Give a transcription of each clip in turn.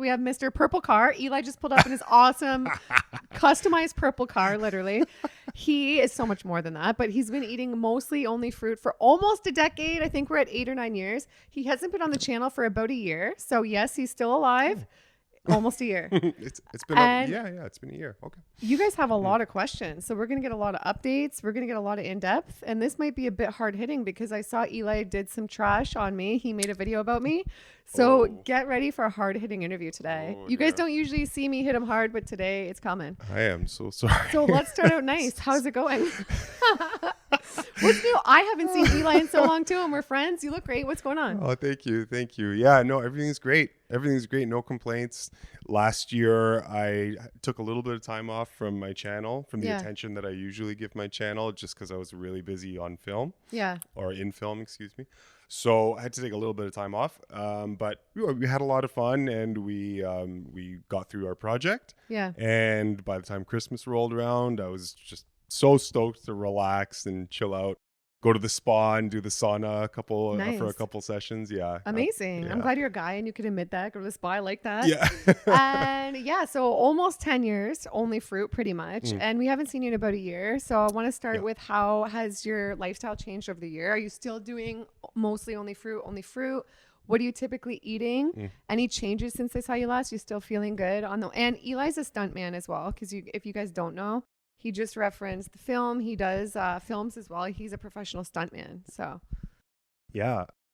we have Mr. Purple Car. Eli just pulled up in his awesome customized purple car, literally. He is so much more than that, but he's been eating mostly only fruit for almost a decade. I think we're at 8 or 9 years. He hasn't been on the channel for about a year. So yes, he's still alive. Almost a year. It's been it's been a year. Okay. You guys have a lot of questions, so we're gonna get a lot of updates. We're gonna get a lot of in depth, and this might be a bit hard hitting because I saw Eli did some trash on me. He made a video about me, so get ready for a hard hitting interview today. You guys don't usually see me hit him hard, but today it's coming. I am so sorry. So let's start out nice. How's it going? What's new? I haven't seen Eli in so long too, and we're friends. You look great. What's going on? Oh, thank you. Yeah, no, everything's great. No complaints. Last year I took a little bit of time off from my channel, from the attention that I usually give my channel, just because I was really busy on film. Or in film, excuse me. So I had to take a little bit of time off, but we had a lot of fun, and we got through our project. And by the time Christmas rolled around, I was just so stoked to relax and chill out, go to the spa and do the sauna for a couple sessions. Amazing. I'm glad you're a guy and you can admit that. Go to the spa. I like that. And so almost 10 years, only fruit pretty much. And we haven't seen you in about a year. So I want to start with, how has your lifestyle changed over the year? Are you still doing mostly only fruit? What are you typically eating? Any changes since I saw you last? You still feeling good and Eli's a stunt man as well, because if you guys don't know, he just referenced the film. He does films as well. He's a professional stuntman. So,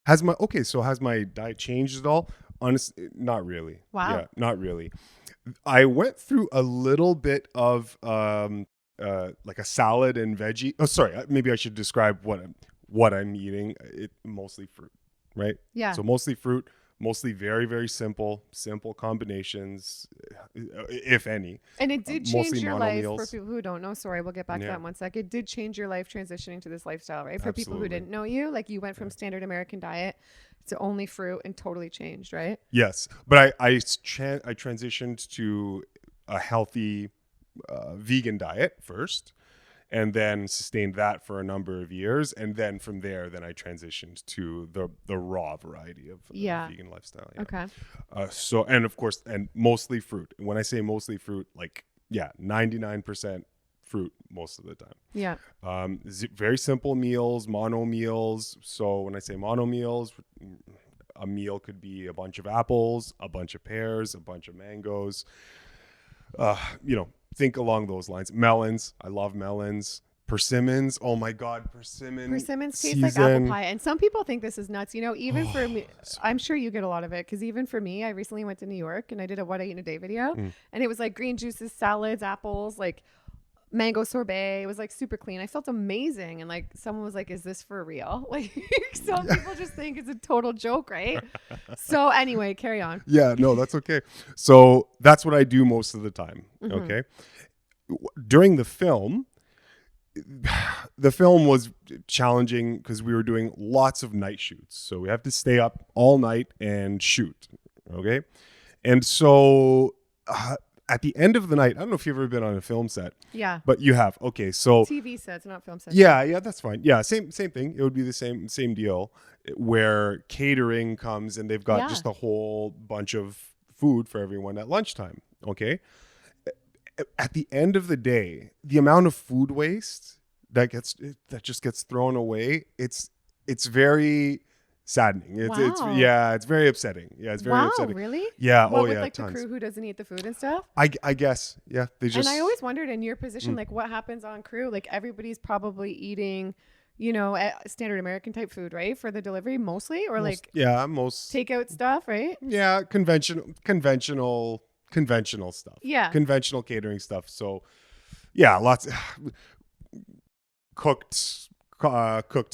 has my diet changed at all? Honestly, not really. Wow. Yeah, not really. I went through a little bit of like a salad and veggie. Oh, sorry. Maybe I should describe what I'm eating. Mostly fruit, right? Yeah. So mostly fruit. Mostly very, very simple combinations, if any. And it did change your life for people who don't know. Sorry, we'll get back to that in 1 sec. It did change your life transitioning to this lifestyle, right? For people who didn't know you, like you went from standard American diet to only fruit and totally changed, right? Yes. But I transitioned to a healthy vegan diet first, and then sustained that for a number of years. And then from there, I transitioned to the raw variety of vegan lifestyle. Okay. And of course, and mostly fruit. When I say mostly fruit, 99% fruit most of the time. Yeah. Very simple meals, mono meals. So when I say mono meals, a meal could be a bunch of apples, a bunch of pears, a bunch of mangoes. Think along those lines. Melons. I love melons. Persimmons. Oh my God, persimmons taste like apple pie. And some people think this is nuts. Even for me, I'm sure you get a lot of it, because even for me, I recently went to New York and I did a what I eat in a day video, and it was like green juices, salads, apples, like mango sorbet. It was like super clean. I felt amazing. And like someone was like, is this for real? Like some people just think it's a total joke, right? So anyway, carry on. Yeah, no, that's okay. So that's what I do most of the time. Okay. During the film was challenging because we were doing lots of night shoots. So we have to stay up all night and shoot. Okay. And so at the end of the night, I don't know if you've ever been on a film set. Yeah. But you have. Okay, so TV sets, not film sets. Yeah, that's fine. Yeah, same thing. It would be the same deal, where catering comes and they've got just a whole bunch of food for everyone at lunchtime. Okay. At the end of the day, the amount of food waste that just gets thrown away, it's very saddening. It's very upsetting. Yeah, it's very upsetting. Really? Yeah. With like tons. The crew who doesn't eat the food and stuff? I guess. Yeah. And I always wondered, in your position, like what happens on crew? Like everybody's probably eating, standard American type food, right? For the delivery mostly, or most takeout stuff, right? Yeah. Conventional stuff. Yeah. Conventional catering stuff. So yeah, lots cooked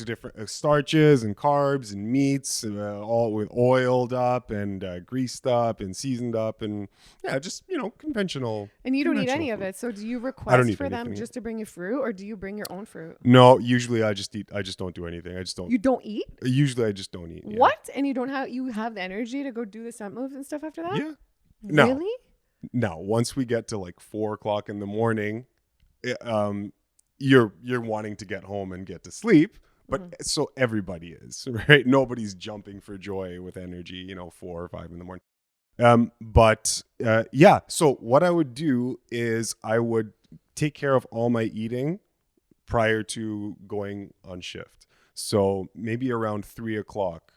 different starches and carbs and meats, all with oiled up and greased up and seasoned up, and just conventional. And you don't eat any of it. So do you request for them just to bring you fruit, or do you bring your own fruit? No, usually I just don't do anything. You don't eat? Usually I just don't eat. Yeah. What? And you have the energy to go do the stunt moves and stuff after that? Yeah. Really? No. Once we get to like 4:00 in the morning, you're wanting to get home and get to sleep. But so everybody is, right? Nobody's jumping for joy with energy, 4 or 5 in the morning. Yeah, so what I would do is I would take care of all my eating prior to going on shift. So maybe around 3 o'clock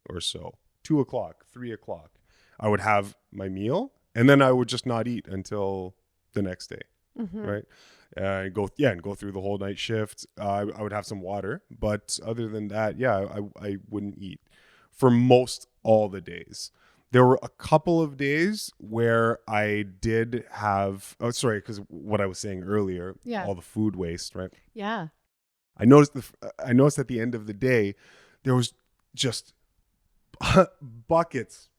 or so, 2 o'clock, 3 o'clock, I would have my meal, and then I would just not eat until the next day, right? And go through the whole night shift. I would have some water, but other than that, I wouldn't eat for most all the days. There were a couple of days where I did have, because what I was saying earlier, all the food waste, right? Yeah. I noticed at the end of the day, there was just buckets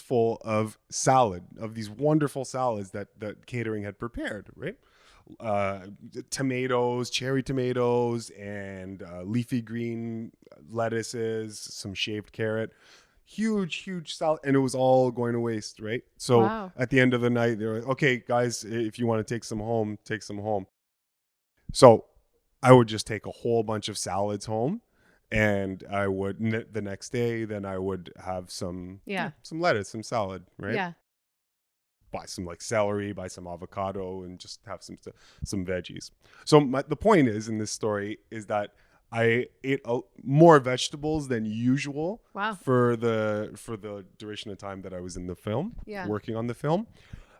full of salad, of these wonderful salads that catering had prepared, right? Tomatoes, cherry tomatoes, and leafy green lettuces, some shaved carrot. Huge salad, and it was all going to waste, right? So at the end of the night, they were like, okay, guys, if you want to take some home, take some home. So I would just take a whole bunch of salads home, and I would the next day, then I would have some lettuce, some salad, right? Yeah. Buy some like celery, buy some avocado, and just have some veggies. So the point is in this story is that I ate more vegetables than usual for the duration of time that I was in the film, working on the film.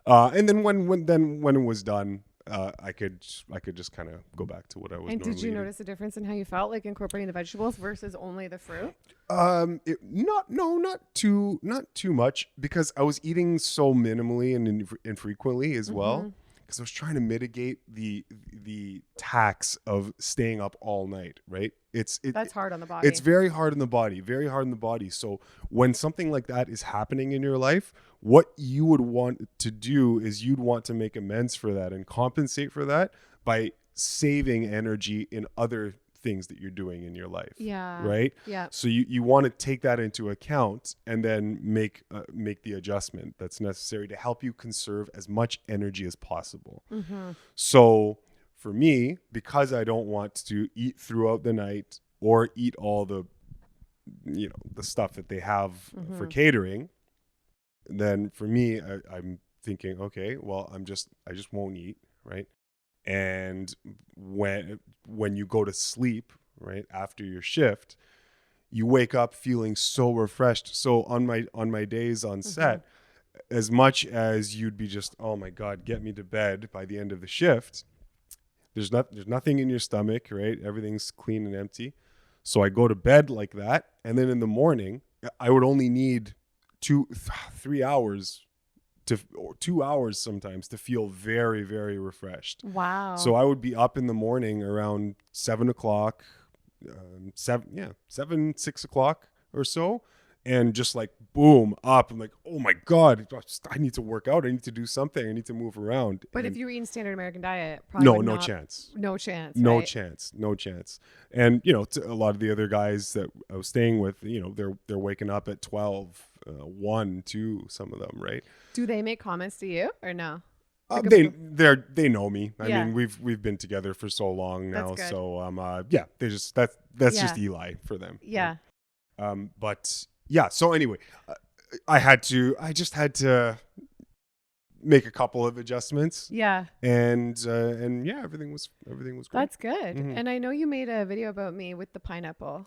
And then when it was done, I could just kind of go back to what I was. And did you notice a difference in how you felt, like incorporating the vegetables versus only the fruit? Not too much, because I was eating so minimally and infrequently as well. Because I was trying to mitigate the tax of staying up all night, right? That's hard on the body. It's very hard on the body. So when something like that is happening in your life, what you would want to do is you'd want to make amends for that and compensate for that by saving energy in other things that you're doing in your life. Yeah. Right? Yeah. So you want to take that into account and then make the adjustment that's necessary to help you conserve as much energy as possible. So for me, because I don't want to eat throughout the night or eat all the stuff that they have for catering, then for me, I'm thinking, okay, well, I just won't eat, right? And when you go to sleep, right, after your shift, you wake up feeling so refreshed. So on my days on set, as much as you'd be just, oh my God, get me to bed by the end of the shift, there's nothing in your stomach, right? Everything's clean and empty. So I go to bed like that, and then in the morning, I would only need 3 hours or 2 hours sometimes to feel very, very refreshed. Wow. So I would be up in the morning around 7 o'clock, 6 o'clock or so. And just like, boom, up. I'm like, oh my God, I need to work out. I need to do something. I need to move around. But if you were eating standard American diet, probably no chance. No chance. No right? chance. No chance. And, a lot of the other guys that I was staying with, they're waking up at 12, 1, 2, some of them, right? Do they make comments to you or no? They know me. I mean, we've been together for so long now. So they just that's just Eli for them. Yeah. Right? But yeah. So anyway, I just had to make a couple of adjustments. Yeah. And everything was great. That's good. And I know you made a video about me with the pineapple.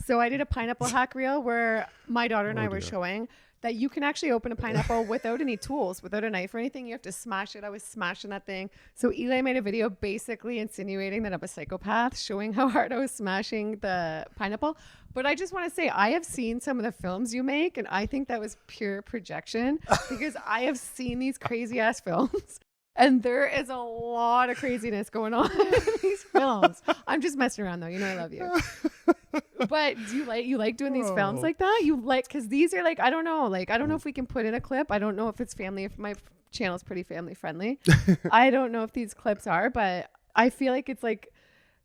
So I did a pineapple hack reel where my daughter and I were showing that you can actually open a pineapple without any tools, without a knife or anything. You have to smash it. I was smashing that thing. So Eli made a video basically insinuating that I'm a psychopath, showing how hard I was smashing the pineapple. But I just want to say, I have seen some of the films you make, and I think that was pure projection because I have seen these crazy ass films. And there is a lot of craziness going on in these films. I'm just messing around though. You know I love you. But do you like doing these films like that? Because these are like, I don't know if we can put in a clip. I don't know if it's family, if my channel is pretty family friendly. I don't know if these clips are, but I feel like it's like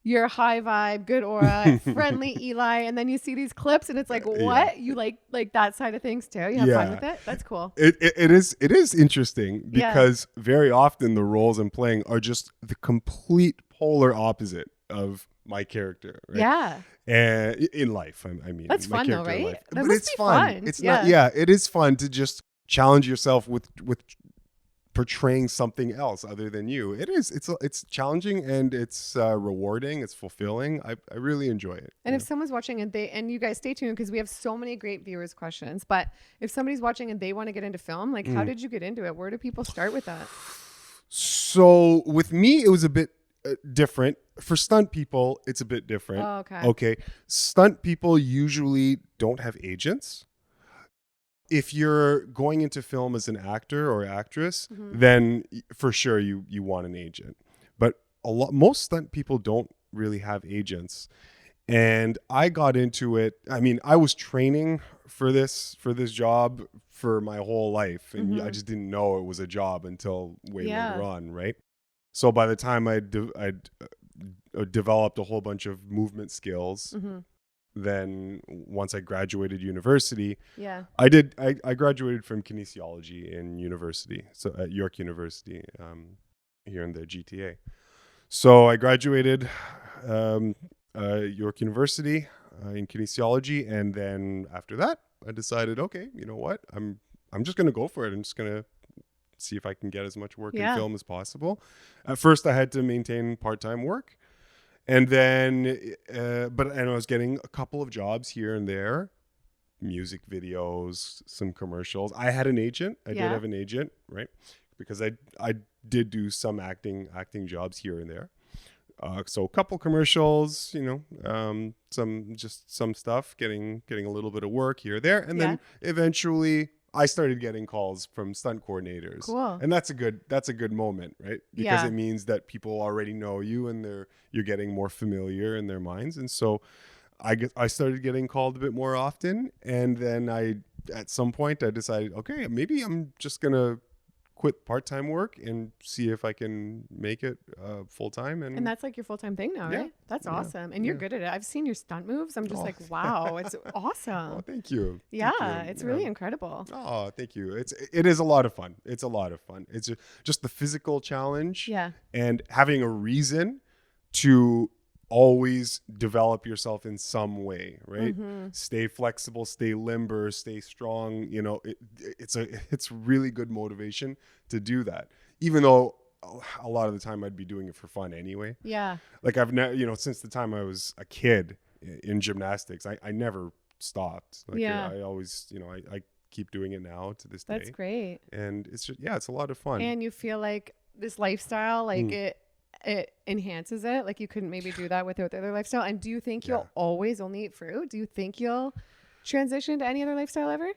you're high vibe, good aura, friendly Eli, and then you see these clips and it's like, what? You like that side of things too? You have fun with it? That's cool. It is interesting because very often the roles I'm playing are just the complete polar opposite of my character. Right? Yeah. And in life, I mean, that's fun though, right? But it's fun. It's not. Yeah, it is fun to just challenge yourself with portraying something else other than you. It's challenging, and it's rewarding. It's fulfilling. I really enjoy it. And if someone's watching and you guys stay tuned, because we have so many great viewers questions, but if somebody's watching and they want to get into film, like how did you get into it? Where do people start with that? So with me, it was a bit different. For stunt people, it's a bit different. Oh, okay. Okay. Stunt people usually don't have agents. If you're going into film as an actor or actress, then for sure you want an agent. But most stunt people don't really have agents. And I got into it. I mean, I was training for this job for my whole life, and I just didn't know it was a job until way later on, right? So by the time I developed a whole bunch of movement skills. Then once I graduated university, I graduated from kinesiology in university, so at York University here in the GTA. So I graduated York University in kinesiology, and then after that, I decided, okay, you know what, I'm just gonna go for it. I'm just gonna see if I can get as much work in film as possible. At first, I had to maintain part-time work. And then, and I was getting a couple of jobs here and there, music videos, some commercials. I had an agent. I did have an agent, right? Because I did do some acting jobs here and there. So a couple commercials, some stuff, getting a little bit of work here or there, and then eventually I started getting calls from stunt coordinators. Cool. And that's a good moment, right? Because it means that people already know you, and you're getting more familiar in their minds. And so I started getting called a bit more often. And then at some point I decided, okay, maybe I'm just going to quit part-time work and see if I can make it full-time. And that's like your full-time thing now, right? That's awesome. And you're good at it. I've seen your stunt moves. I'm just like, wow, it's awesome. Oh, thank you. Yeah, thank you. It's really incredible. Oh, thank you. It is a lot of fun. It's a lot of fun. It's just the physical challenge and having a reason to always develop yourself in some way, right? Stay flexible, stay limber, stay strong. It's really good motivation to do that, even though a lot of the time I'd be doing it for fun anyway. Like I've never, since the time I was a kid in gymnastics, I never stopped. Like I always, I keep doing it now to this day. That's great. And it's just, it's a lot of fun. And you feel like this lifestyle, like it enhances it. Like you couldn't maybe do that without the other lifestyle. And do you think you'll always only eat fruit? Do you think you'll transition to any other lifestyle ever?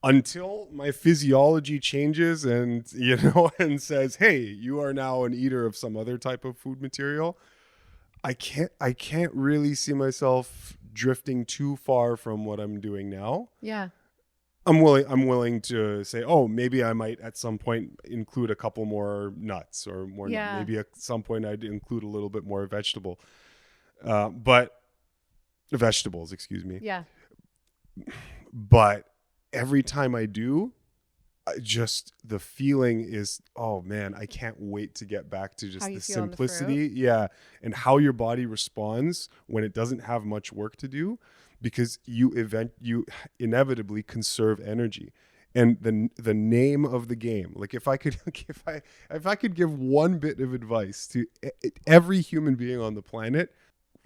Until my physiology changes and and says, hey, you are now an eater of some other type of food material, I can't really see myself drifting too far from what I'm doing now. I'm willing to say, oh, maybe I might at some point include a couple more nuts or more. Maybe at some point I'd include a little bit more but vegetables, excuse me. But every time I do, the feeling is, oh man, I can't wait to get back to just the simplicity. And how your body responds when it doesn't have much work to do. Because you inevitably conserve energy, and the name of the game. Like if I could give one bit of advice to every human being on the planet,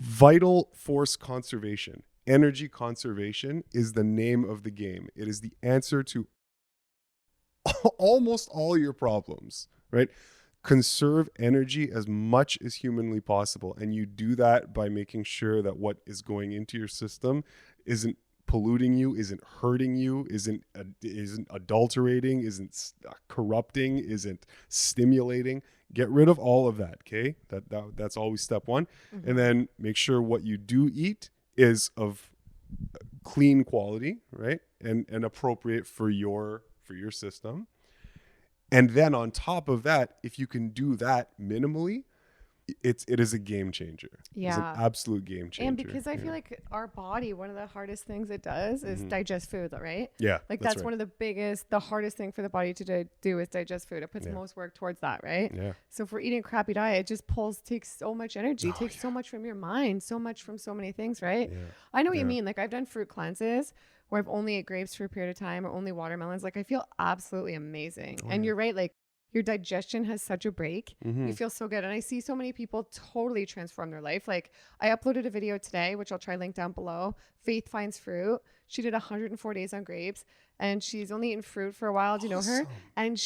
vital force conservation, energy conservation is the name of the game. It is the answer to almost all your problems, right? Conserve energy as much as humanly possible. And you do that by making sure that what is going into your system isn't polluting you, isn't hurting you, isn't adulterating, isn't corrupting, isn't stimulating. Get rid of all of that, okay? That's always step one. And then make sure what you do eat is of clean quality, right? And appropriate for your system. And then on top of that, if you can do that minimally, it is a game changer. It's an absolute game changer. And because I feel like our body, one of the hardest things it does is digest food, right? Like that's one of the hardest thing for the body to do is digest food. It puts most work towards that, right? So if we're eating a crappy diet, it just takes so much energy, takes so much from your mind, so much from so many things, right? I know what you mean. Like I've done fruit cleanses where I've only ate grapes for a period of time or only watermelons, like I feel absolutely amazing. And you're right, like your digestion has such a break. You feel so good. And I see so many people totally transform their life. Like I uploaded a video today, which I'll try link down below. Faith Finds Fruit. She did 104 days on grapes and she's only eaten fruit for a while. Do you know her? And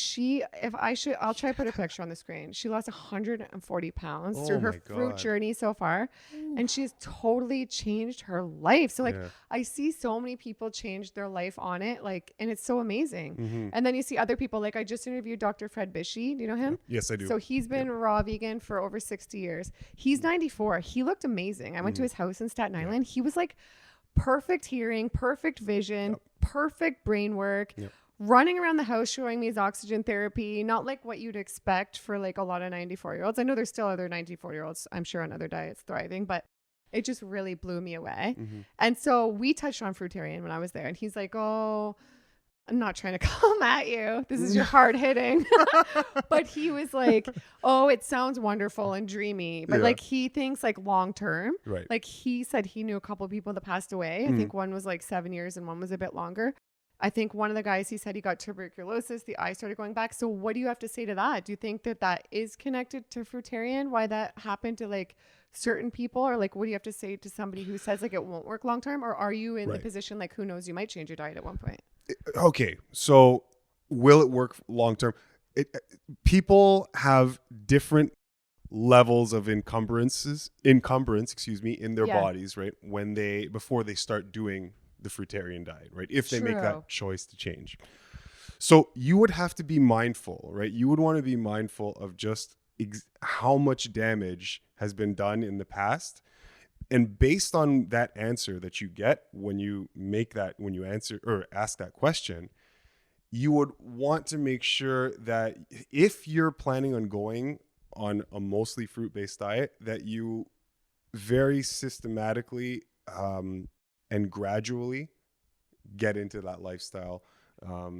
I'll try to put a picture on the screen. She lost 140 pounds through her fruit journey so far. And she has totally changed her life. So like I see so many people change their life on it. Like, and it's so amazing. And then you see other people, like I just interviewed Dr. Fred Bishie. Do you know him? Yes, I do. So he's been raw vegan for over 60 years. He's 94. He looked amazing. I went to his house in Staten Island. He was like perfect hearing, perfect vision, perfect brain work, running around the house showing me his oxygen therapy, not like what you'd expect for like a lot of 94-year-olds. I know there's still other 94-year-olds, I'm sure, on other diets thriving, but it just really blew me away. And so we touched on fruitarian when I was there and he's like, oh, I'm not trying to come at you. This is your hard hitting. But he was like, oh, it sounds wonderful and dreamy. But like he thinks like long term. Right. Like he said he knew a couple of people that passed away. I think one was like 7 years and one was a bit longer. I think one of the guys, he said he got tuberculosis. The eye started going back. So what do you have to say to that? Do you think that that is connected to fruitarian? Why that happened to like certain people? Or like what do you have to say to somebody who says like it won't work long term? Or are you in the position like who knows, you might change your diet at one point? Okay, so will it work long term? People have different levels of encumbrance, in their bodies, right? Before they start doing the fruitarian diet, right? If they make that choice to change. So you would have to be mindful, right? You would want to be mindful of just how much damage has been done in the past. And based on that answer that you get when you answer or ask that question, you would want to make sure that if you're planning on going on a mostly fruit-based diet, that you very systematically and gradually get into that lifestyle.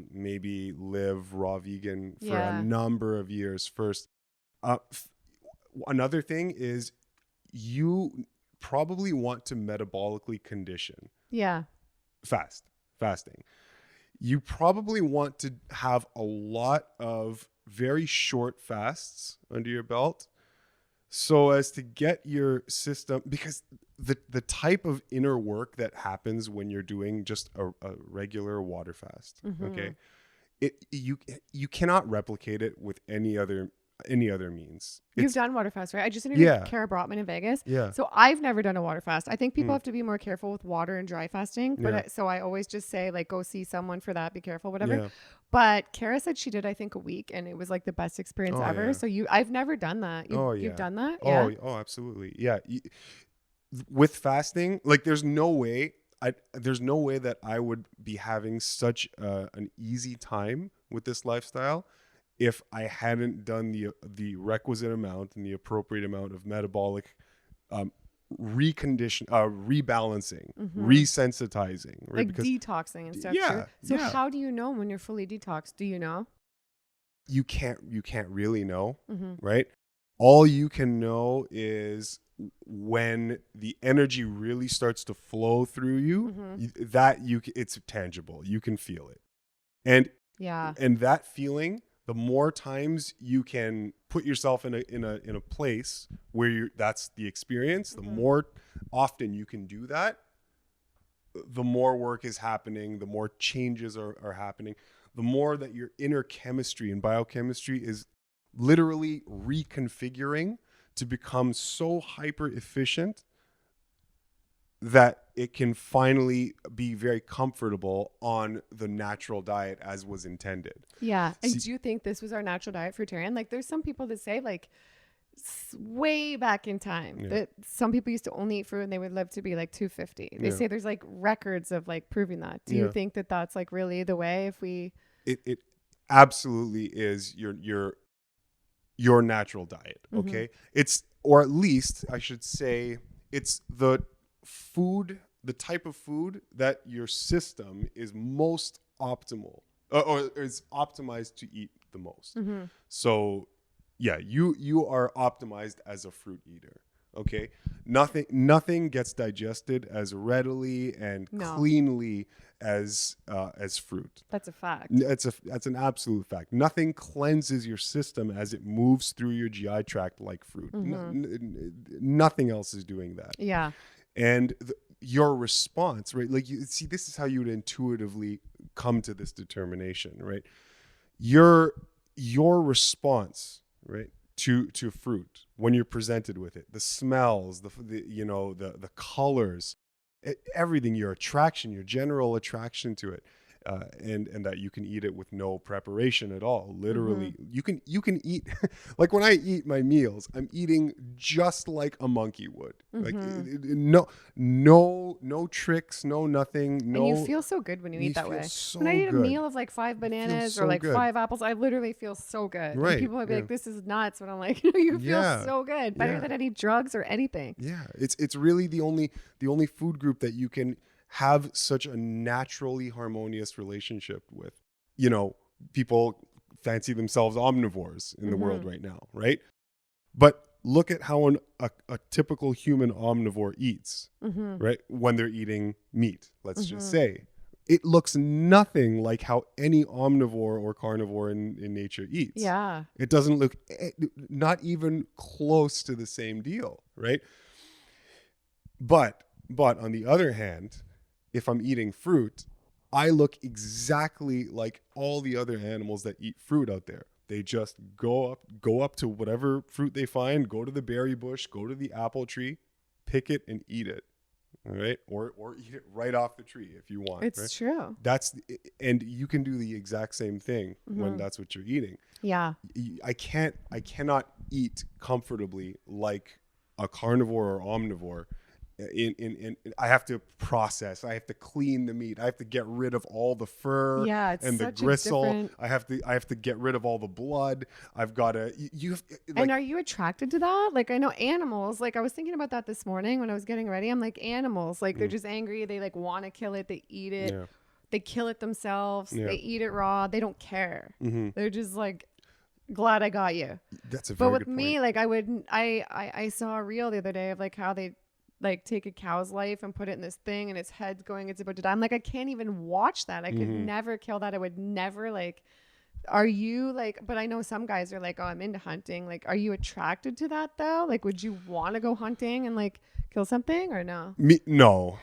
Maybe live raw vegan for a number of years first. Another thing is you probably want to metabolically condition. Fasting. You probably want to have a lot of very short fasts under your belt so as to get your system, because the type of inner work that happens when you're doing just a regular water fast, okay, you cannot replicate it with any other means. You've done water fast, right? I just interviewed 𝒂𝒃 in Vegas. So I've never done a water fast. I think people have to be more careful with water and dry fasting. But so I always just say like, go see someone for that. Be careful, whatever. But Kara said she did, I think, a week and it was like the best experience ever. So I've never done that. You've done that? Oh, absolutely. Yeah. With fasting, like there's no way that I would be having such an easy time with this lifestyle if I hadn't done the requisite amount and the appropriate amount of metabolic rebalancing, resensitizing, right? Like detoxing and stuff. So how do you know when you're fully detoxed? Do you know? You can't really know, right? All you can know is when the energy really starts to flow through you, it's tangible. You can feel it. And that feeling, the more times you can put yourself in a place where that's the experience, the more often you can do that, the more work is happening, the more changes are happening, the more that your inner chemistry and biochemistry is literally reconfiguring to become so hyper efficient that it can finally be very comfortable on the natural diet as was intended. Yeah. And do you think this was our natural diet, fruitarian? Like there's some people that say like way back in time that some people used to only eat fruit and they would live to be like 250. They say there's like records of like proving that. Do you think that that's like really the way if we... It absolutely is your natural diet. Okay. It's, or at least I should say it's the type of food that your system is most optimal or is optimized to eat the most. So yeah, you are optimized as a fruit eater. Okay, nothing gets digested as readily and cleanly as fruit. That's a fact. That's an absolute fact. Nothing cleanses your system as it moves through your GI tract like fruit. Nothing else is doing that. Yeah. And your response, right? Like, you see, this is how you would intuitively come to this determination, right? Your response, right, to fruit when you're presented with it, the smells, the colors, everything, your attraction, your general attraction to it, and that you can eat it with no preparation at all. Literally, you can eat like when I eat my meals, I'm eating just like a monkey would. Like no tricks, no nothing. No, and you feel so good when you eat that way. So when I eat a good. meal of like 5 bananas or like 5 apples, I literally feel so good. Right. And people might be like, "This is nuts," but I'm like, you feel so good, better than any drugs or anything. Yeah, it's really the only food group that you can have such a naturally harmonious relationship with. You know, people fancy themselves omnivores in the world right now, right? But look at how a typical human omnivore eats, right? When they're eating meat, let's just say. It looks nothing like how any omnivore or carnivore in nature eats. Yeah. It doesn't look not even close to the same deal, right? But on the other hand, if I'm eating fruit, I look exactly like all the other animals that eat fruit out there. They just go up to whatever fruit they find, go to the berry bush, go to the apple tree, pick it and eat it. All right? Or eat it right off the tree if you want. It's true. And you can do the exact same thing when that's what you're eating. Yeah. I cannot eat comfortably like a carnivore or omnivore. I have to process. I have to clean the meat. I have to get rid of all the fur and the gristle. I have to get rid of all the blood. I've got to. And are you attracted to that? Like, I know animals. Like, I was thinking about that this morning when I was getting ready. I'm like, animals. Like, they're just angry. They like want to kill it. They eat it. Yeah. They kill it themselves. Yeah. They eat it raw. They don't care. They're just like, glad I got you. That's a very good point. But with me, like, I saw a reel the other day of like how they like take a cow's life and put it in this thing and its head's going, it's about to die. I'm like, I can't even watch that. I could never kill that. I would never like, are you like, but I know some guys are like, oh, I'm into hunting. Like, are you attracted to that though? Like, would you want to go hunting and like kill something or no? No.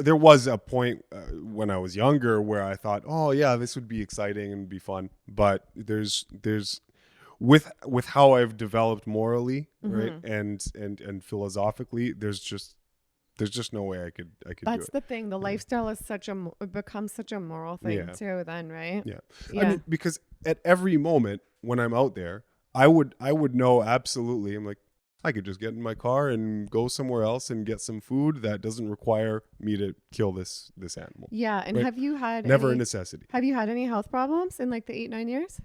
There was a point when I was younger where I thought, oh yeah, this would be exciting and be fun. But there's with how I've developed morally, right, and philosophically, there's just no way I could That's do it. the thing. The lifestyle is becomes such a moral thing too. Then, right? Yeah. I mean, because at every moment when I'm out there, I would know absolutely. I'm like, I could just get in my car and go somewhere else and get some food that doesn't require me to kill this animal. Yeah. And right? Have you had a necessity? Have you had any health problems in like the 8-9 years?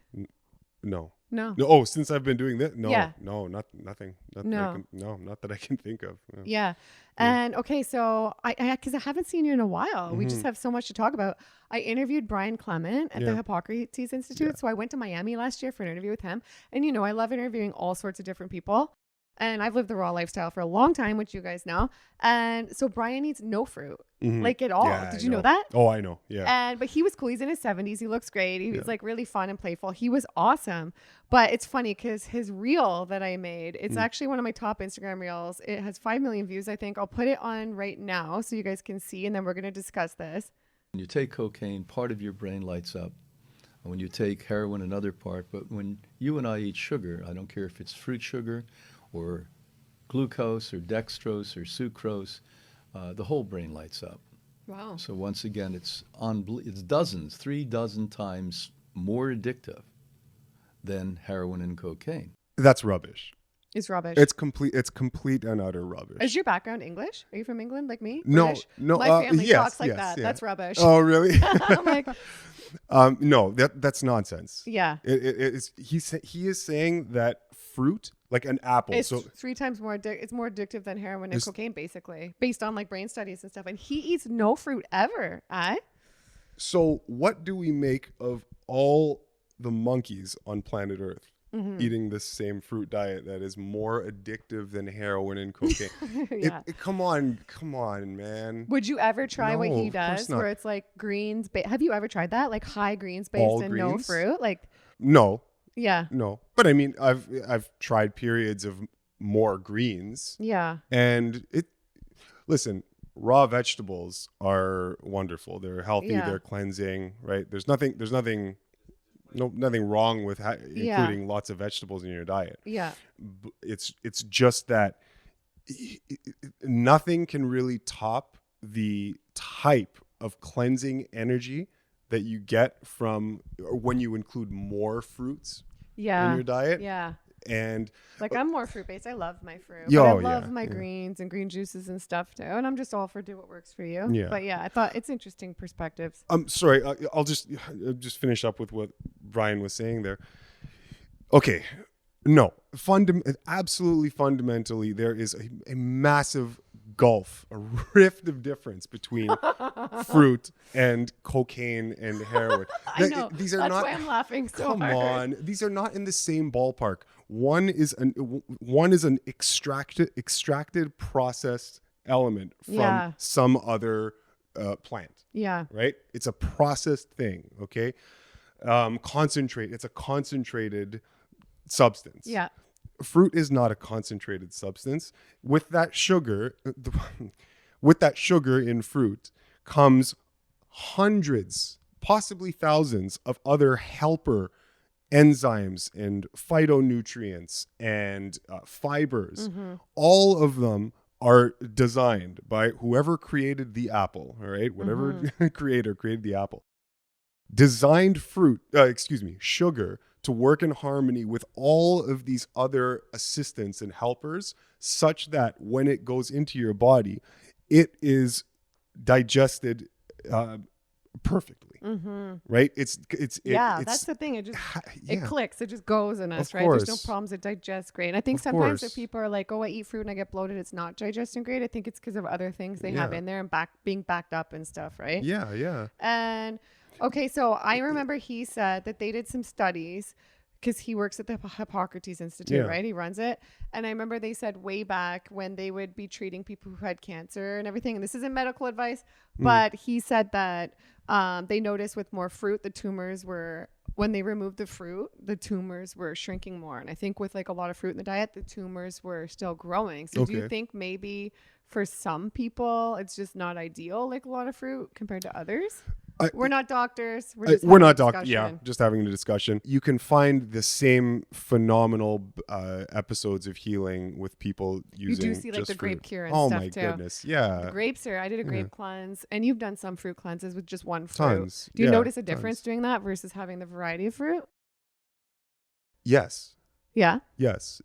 No. No. Oh, since I've been doing this? No. Yeah. No, nothing. No. Not that I can think of. No. Yeah. And okay, so because I haven't seen you in a while. We just have so much to talk about. I interviewed Brian Clement at the Hippocrates Institute. Yeah. So I went to Miami last year for an interview with him. And you know, I love interviewing all sorts of different people. And I've lived the raw lifestyle for a long time, which you guys know. And so Brian eats no fruit, like at all. Yeah, Did you know that? Oh, I know. Yeah. But he was cool. He's in his 70s. He looks great. He was like really fun and playful. He was awesome. But it's funny because his reel that I made, it's actually one of my top Instagram reels. It has 5 million views, I think. I'll put it on right now so you guys can see. And then we're going to discuss this. When you take cocaine, part of your brain lights up. When you take heroin, another part. But when you and I eat sugar, I don't care if it's fruit sugar or glucose or dextrose or sucrose, the whole brain lights up. Wow. So once again, it's 3 dozen times more addictive than heroin and cocaine. That's rubbish. It's rubbish. It's complete and utter rubbish. Is your background English? Are you from England like me? No, British? no. My family talks like yes, that. yeah. That's rubbish. Oh, really? I'm like, no, that's nonsense. yeah. He is saying that fruit, like an apple, It's so 3 times more it's more addictive than heroin and cocaine, basically, based on like brain studies and stuff. And he eats no fruit ever. So what do we make of all the monkeys on planet Earth? eating this same fruit diet that is more addictive than heroin and cocaine. Come on, man. Would you ever try what he of course does not. where it's like greens? Have you ever tried that? Like high greens based All and no greens? fruit? Like, No, yeah. but I mean, I've tried periods of more greens, and listen, raw vegetables are wonderful. They're healthy, they're cleansing, right? There's nothing wrong with including lots of vegetables in your diet. It's just that nothing can really top the type of cleansing energy that you get from when you include more fruits in your diet. And like I'm more fruit based. I love my fruit. Yeah, but I love my greens and green juices and stuff too. And I'm just all for do what works for you. But yeah, I thought it's interesting perspectives. I'm sorry. I'll just finish up with what Brian was saying there. Okay. No, absolutely fundamentally, there is a massive gulf, a rift of difference between fruit and cocaine and heroin. I know. These are That's not. why I'm laughing so Come hard. on, these are not in the same ballpark. One is an extracted processed element from some other plant. Right. It's a processed thing. Okay. Concentrate. It's a concentrated substance. Fruit is not a concentrated substance. With that sugar in fruit comes hundreds, possibly thousands of other helper enzymes and phytonutrients and fibers. All of them are designed by whoever created the apple. All right, whatever creator created the apple, designed sugar to work in harmony with all of these other assistants and helpers, such that when it goes into your body, it is digested perfectly. Right? It's that's the thing. It clicks. It just goes in us, right? Course. There's no problems. It digests great. And I think sometimes if people are like, "Oh, I eat fruit and I get bloated," it's not digesting great. I think it's because of other things they have in there and being backed up and stuff, right? And okay, so I remember he said that they did some studies because he works at the Hippocrates Institute, right? He runs it. And I remember they said way back when they would be treating people who had cancer and everything, and this isn't medical advice, but he said that they noticed with more fruit, the tumors were, when they removed the fruit, the tumors were shrinking more. And I think with like a lot of fruit in the diet, the tumors were still growing. So do you think maybe for some people, it's just not ideal, like a lot of fruit compared to others? We're not doctors. We're not doctors. Yeah, just having a discussion. You can find the same phenomenal episodes of healing with people using. You do see like the grape cure and stuff. Oh my too. Goodness, yeah. The grapes are. I did a grape cleanse, and you've done some fruit cleanses with just one fruit. Tons. Do you notice a difference doing that versus having the variety of fruit? Yes. Yeah. Yes.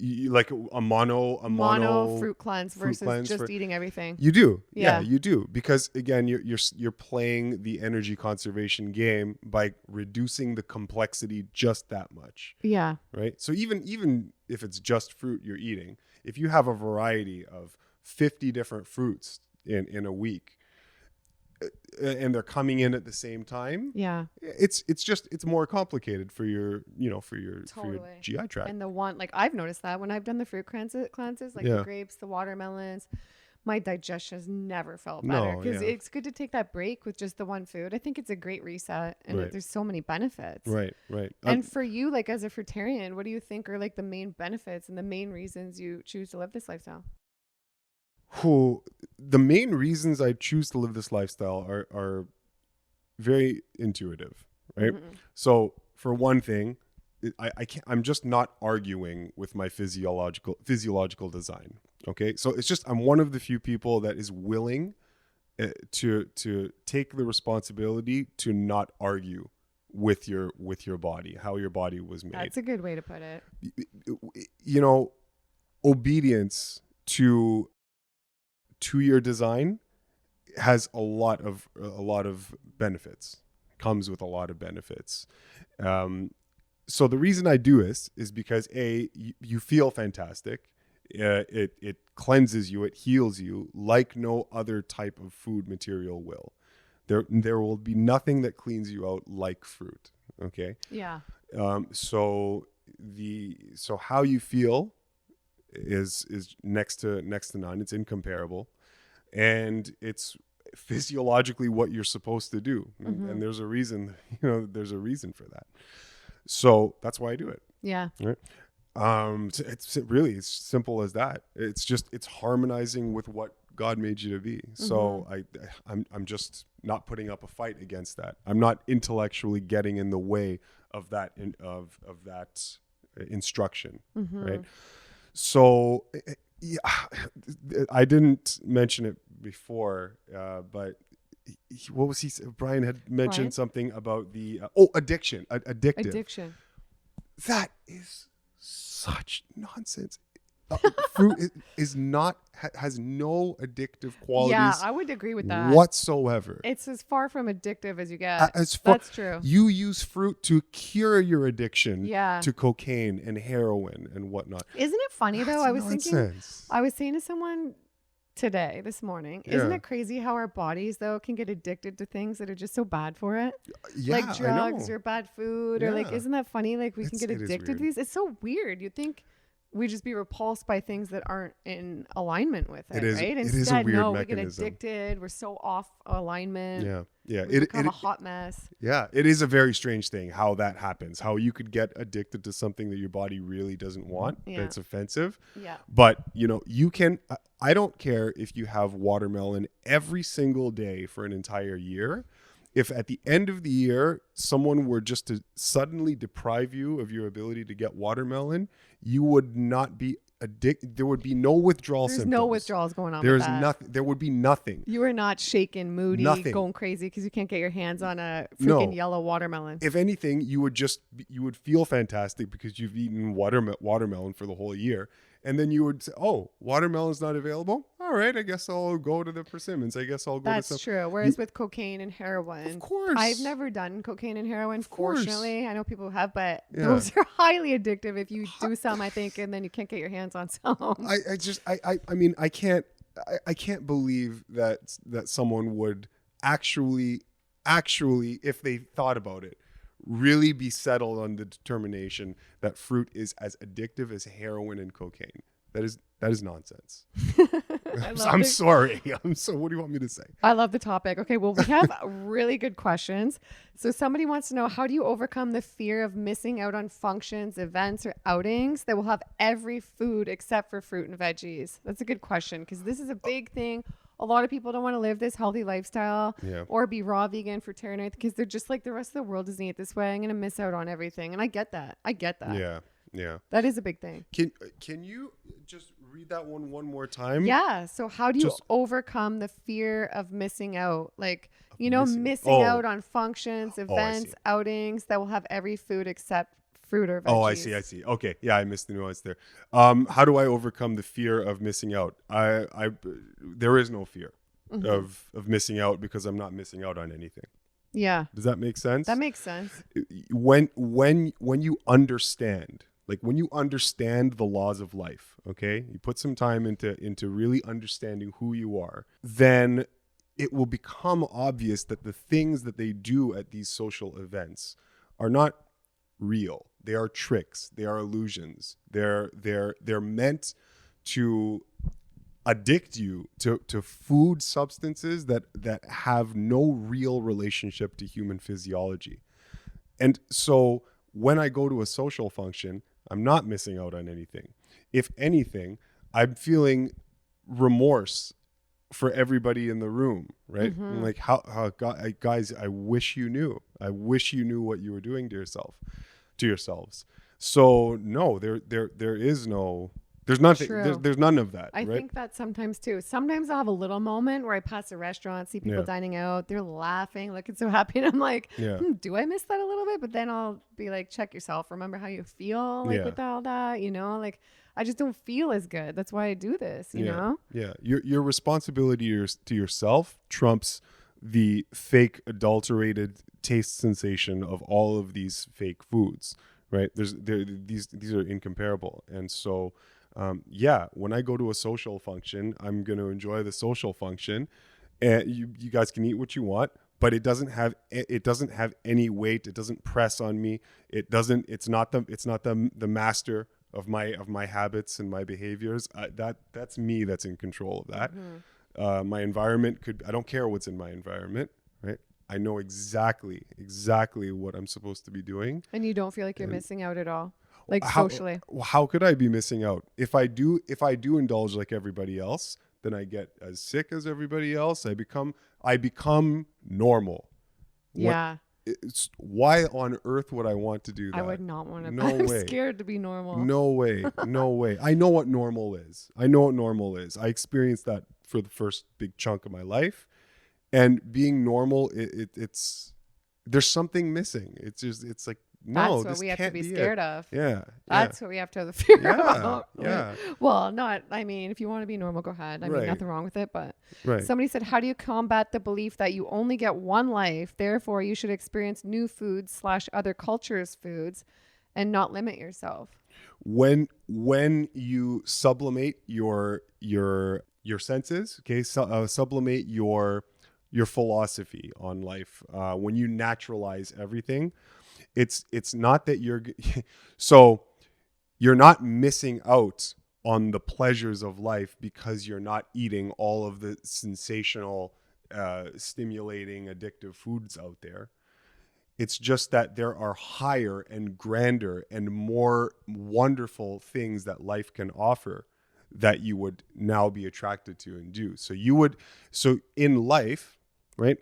Like a mono fruit cleanse versus just eating everything. You do. Yeah, you do. Because again, you're playing the energy conservation game by reducing the complexity just that much. Yeah. Right? So even if it's just fruit you're eating, if you have a variety of 50 different fruits in a week, and they're coming in at the same time, it's more complicated for your GI tract. And the one, like I've noticed that when I've done the fruit cleanses, like the grapes, the watermelons, my digestion has never felt better because it's good to take that break with just the one food. I think it's a great reset, and there's so many benefits. Right. And for you, like as a fruitarian, what do you think are like the main benefits and the main reasons you choose to live this lifestyle? The main reasons I choose to live this lifestyle are very intuitive, right? So for one thing, I'm just not arguing with my physiological design. Okay, so it's just I'm one of the few people that is willing to take the responsibility to not argue with your body, how your body was made. That's a good way to put it. Obedience to your design has a lot of benefits. Comes with a lot of benefits. So the reason I do this is because you feel fantastic. It cleanses you. It heals you like no other type of food material will. There will be nothing that cleans you out like fruit. Okay. Yeah. So so how you feel is next to none. It's incomparable, and it's physiologically what you're supposed to do, and there's a reason. There's a reason for that. So that's why I do it. Yeah. Right. It's really as simple as that. It's harmonizing with what God made you to be. So I'm just not putting up a fight against that. I'm not intellectually getting in the way of that of that instruction, right? So I didn't mention it before, but what was he? Brian had mentioned something about the addiction, addictive. Addiction. That is such nonsense. Fruit has no addictive qualities. Yeah, I would agree with that whatsoever. It's as far from addictive as you get. That's true. You use fruit to cure your addiction to cocaine and heroin and whatnot. Isn't it funny though? I was saying to someone this morning, isn't it crazy how our bodies though can get addicted to things that are just so bad for it? Like drugs or bad food or like, isn't that funny? Like we can get addicted to these. It's so weird. You'd think we just be repulsed by things that aren't in alignment with it, right? Instead, it is a weird mechanism. We get addicted. We're so off alignment. Yeah. We become a hot mess. Yeah, it is a very strange thing how that happens. How you could get addicted to something that your body really doesn't want. That's offensive. Yeah. But you can. I don't care if you have watermelon every single day for an entire year. If at the end of the year, someone were just to suddenly deprive you of your ability to get watermelon, you would not be addicted. There would be no withdrawal symptoms. There's no withdrawals going on. There's nothing. There would be nothing. You are not shaken, moody, going crazy because you can't get your hands on a freaking yellow watermelon. If anything, you would feel fantastic because you've eaten watermelon for the whole year. And then you would say, oh, watermelon's not available? All right, I guess I'll go to the persimmons. I guess I'll go to some. That's true. Whereas with cocaine and heroin. Of course. I've never done cocaine and heroin, fortunately. I know people who have, but those are highly addictive if you do some, I think, and then you can't get your hands on some. I can't believe that someone would actually, if they thought about it, really be settled on the determination that fruit is as addictive as heroin and cocaine. That is nonsense. I'm sorry. What do you want me to say? I love the topic. Okay, well, we have really good questions. So somebody wants to know, how do you overcome the fear of missing out on functions, events, or outings that will have every food except for fruit and veggies? That's a good question because this is a big thing. A lot of people don't want to live this healthy lifestyle or be raw vegan for Terranite because they're just like, the rest of the world doesn't eat this way. I'm going to miss out on everything. And I get that. Yeah. That is a big thing. Can you just read that one more time? Yeah. So how do you overcome the fear of missing out? Like, missing out on functions, events, outings that will have every food except fruit or veggies. Oh, I see. Okay. Yeah, I missed the nuance there. How do I overcome the fear of missing out? There is no fear of missing out because I'm not missing out on anything. Yeah. Does that make sense? That makes sense. When you understand, when you understand the laws of life, okay? You put some time into really understanding who you are, then it will become obvious that the things that they do at these social events are not real. They are tricks. They are illusions. They're meant to addict you to food substances that have no real relationship to human physiology. And so when I go to a social function, I'm not missing out on anything. If anything, I'm feeling remorse for everybody in the room, right? I'm like, guys, I wish you knew. I wish you knew what you were doing to yourselves. So no, there is no. There's nothing. There's none of that. I think that sometimes too. Sometimes I'll have a little moment where I pass a restaurant, see people dining out, they're laughing, looking so happy, and I'm like, do I miss that a little bit? But then I'll be like, check yourself. Remember how you feel with all that, I just don't feel as good. That's why I do this, you know? Yeah. Your responsibility to yourself trumps the fake adulterated taste sensation of all of these fake foods, right? These are incomparable. And so, when I go to a social function, I'm going to enjoy the social function, and you guys can eat what you want, but it doesn't have any weight. It doesn't press on me. It's not the master of my habits and my behaviors. That's me that's in control of that. My environment I don't care what's in my environment, right? I know exactly what I'm supposed to be doing. And you don't feel like you're missing out at all, like socially. How could I be missing out? If I do indulge like everybody else, then I get as sick as everybody else. I become normal. Yeah. Why on earth would I want to do that? I would not want to. No I'm way. scared to be normal. No way. No way. I know what normal is. I experienced that for the first big chunk of my life. And being normal, it's there's something missing. It's like, no, that's what we have to be scared of. Yeah. That's what we have to have the fear Yeah. of. Yeah. Well, if you want to be normal, go ahead. I mean, nothing wrong with it. But Right. somebody said, how do you combat the belief that you only get one life? Therefore, you should experience new foods / other cultures' foods and not limit yourself. When you sublimate your senses, okay, sublimate your philosophy on life, when you naturalize everything, it's not that so you're not missing out on the pleasures of life because you're not eating all of the sensational, stimulating, addictive foods out there. It's just that there are higher and grander and more wonderful things that life can offer that you would now be attracted to and do. So in life, right,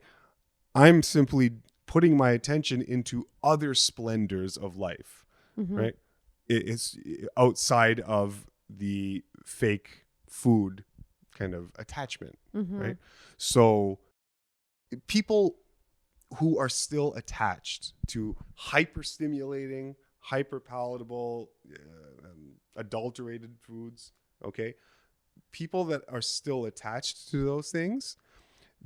I'm simply putting my attention into other splendors of life, right? It's outside of the fake food kind of attachment, right? So people who are still attached to hyper-stimulating, hyper-palatable, adulterated foods, okay? People that are still attached to those things,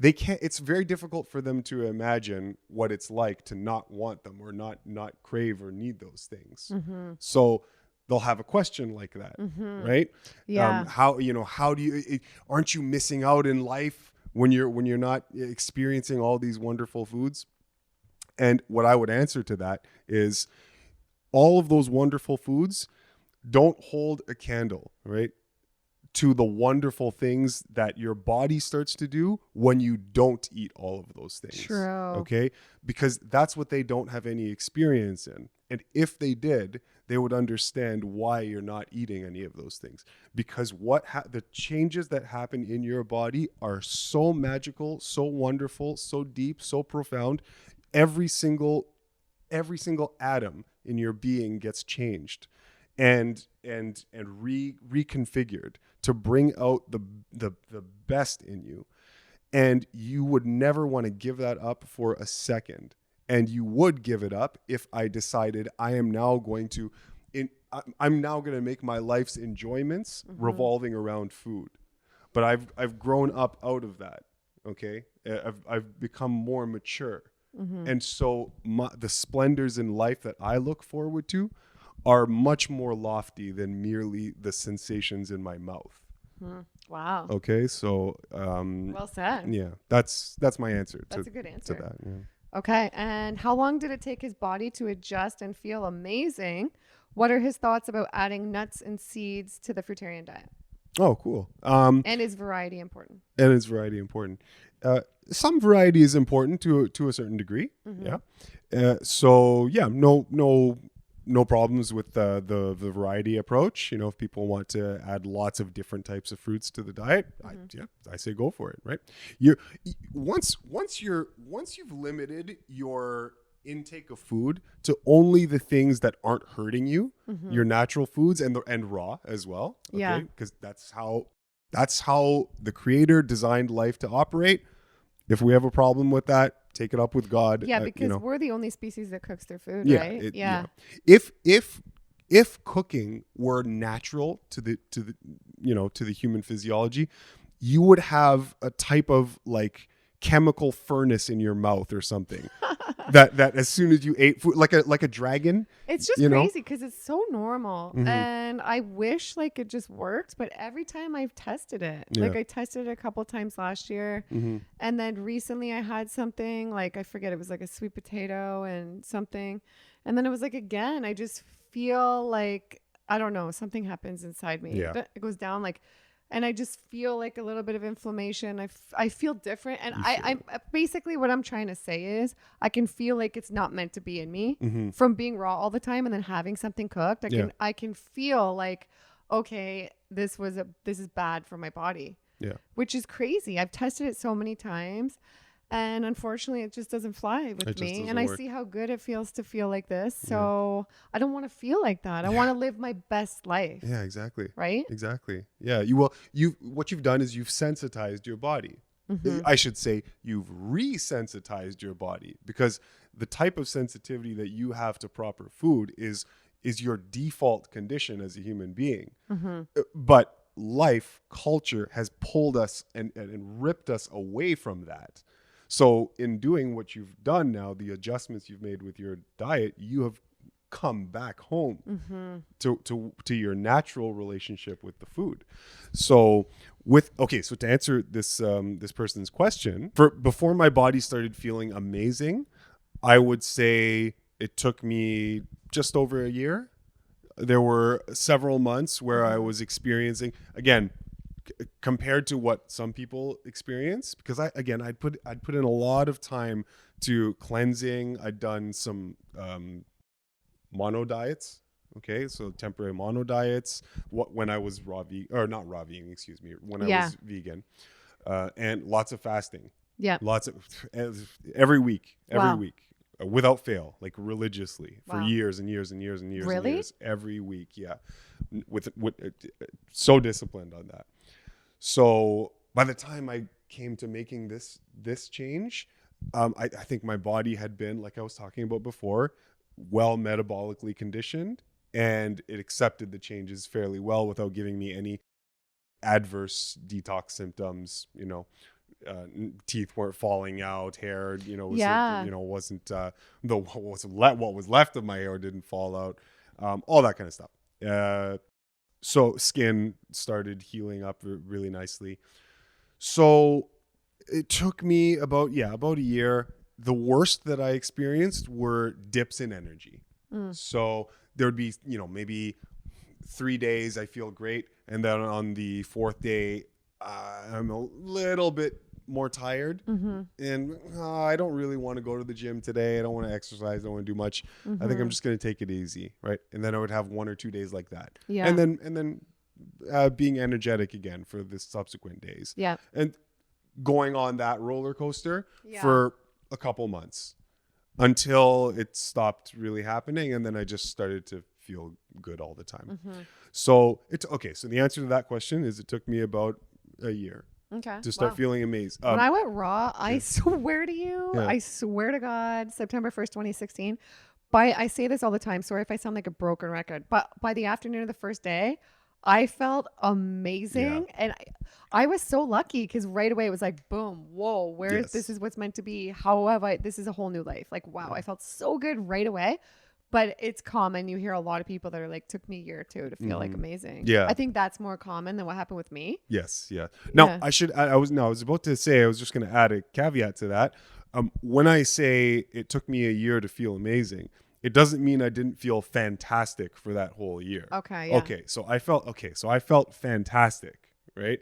it's very difficult for them to imagine what it's like to not want them or not crave or need those things. So they'll have a question like that, right? Yeah. How do you, aren't you missing out in life when you're not experiencing all these wonderful foods? And what I would answer to that is all of those wonderful foods don't hold a candle, right, to the wonderful things that your body starts to do when you don't eat all of those things. True. Okay? Because that's what they don't have any experience in. And if they did, they would understand why you're not eating any of those things. Because the changes that happen in your body are so magical, so wonderful, so deep, so profound. Every single atom in your being gets changed and reconfigured to bring out the best in you. And you would never want to give that up for a second. And you would give it up if I decided I'm now going to make my life's enjoyments revolving around food. But I've grown up out of that. Okay, I've become more mature, and so the splendors in life that I look forward to are much more lofty than merely the sensations in my mouth. Wow. Okay, so well said. Yeah, that's my answer. That's a good answer to that. Yeah. Okay, and how long did it take his body to adjust and feel amazing? What are his thoughts about adding nuts and seeds to the fruitarian diet? Oh, cool. And is variety important? Some variety is important to a certain degree. Yeah. So yeah, no problems with the variety approach. You know, if people want to add lots of different types of fruits to the diet, I say go for it. Right. Once you've limited your intake of food to only the things that aren't hurting you, your natural foods and raw as well. Okay? Yeah. Because that's how the Creator designed life to operate. If we have a problem with that, take it up with God. Yeah, because we're the only species that cooks their food, yeah, right? Yeah. If cooking were natural to the human physiology, you would have a type of like chemical furnace in your mouth or something. that as soon as you ate food, like a dragon. It's just crazy because it's so normal, and I wish like it just worked. But every time I've tested it, like I tested it a couple times last year, and then recently I had something like, I forget, it was like a sweet potato and something, and then it was like again. I just feel like, I don't know, something happens inside me. Yeah. It goes down like. And I just feel like a little bit of inflammation. I feel different. And I basically what I'm trying to say is I can feel like it's not meant to be in me from being raw all the time and then having something cooked. I can feel like, okay, this is bad for my body. Yeah. Which is crazy. I've tested it so many times. And unfortunately, it just doesn't fly with me. And I see how good it feels to feel like this. So I don't want to feel like that. I want to live my best life. Yeah, exactly. Right? Exactly. Yeah. What you've done is you've sensitized your body. I should say you've resensitized your body, because the type of sensitivity that you have to proper food is your default condition as a human being. But life, culture has pulled us and ripped us away from that. So in doing what you've done now, the adjustments you've made with your diet, you have come back home to your natural relationship with the food. So so to answer this this person's question, before my body started feeling amazing, I would say it took me just over a year. There were several months where I was experiencing, again, compared to what some people experience, because I'd put in a lot of time to cleansing. I'd done some mono diets, so temporary mono diets. When I was when I was vegan, and lots of fasting. Yeah, lots of every week, without fail, like religiously for years and years and years and years. Really? And years, every week, yeah, with so disciplined on that. So by the time I came to making this change, I think my body had been, like I was talking about before, well metabolically conditioned, and it accepted the changes fairly well without giving me any adverse detox symptoms. Teeth weren't falling out, hair, wasn't what was left of my hair didn't fall out, all that kind of stuff. So skin started healing up really nicely. So it took me about a year. The worst that I experienced were dips in energy. So there would be, maybe 3 days I feel great, and then on the fourth day, I'm a little bit more tired, and I don't really want to go to the gym today. I don't want to exercise. I don't want to do much. I think I'm just going to take it easy, right? And then I would have 1 or 2 days like that, and then being energetic again for the subsequent days, and going on that roller coaster for a couple months until it stopped really happening, and then I just started to feel good all the time. So so the answer to that question is it took me about a year. To start feeling amazed. When I went raw, I swear to you, I swear to God, September 1st, 2016. I say this all the time. Sorry if I sound like a broken record, but by the afternoon of the first day, I felt amazing. And I was so lucky because right away it was like, boom, whoa, this is what's meant to be. This is a whole new life. Like, wow, I felt so good right away. But it's common. You hear a lot of people that are like, took me a year or two to feel like amazing. Yeah. I think that's more common than what happened with me. Yes. Yeah. Now I was about to say, I was just going to add a caveat to that. When I say it took me a year to feel amazing, it doesn't mean I didn't feel fantastic for that whole year. Okay. Yeah. So I felt fantastic, right?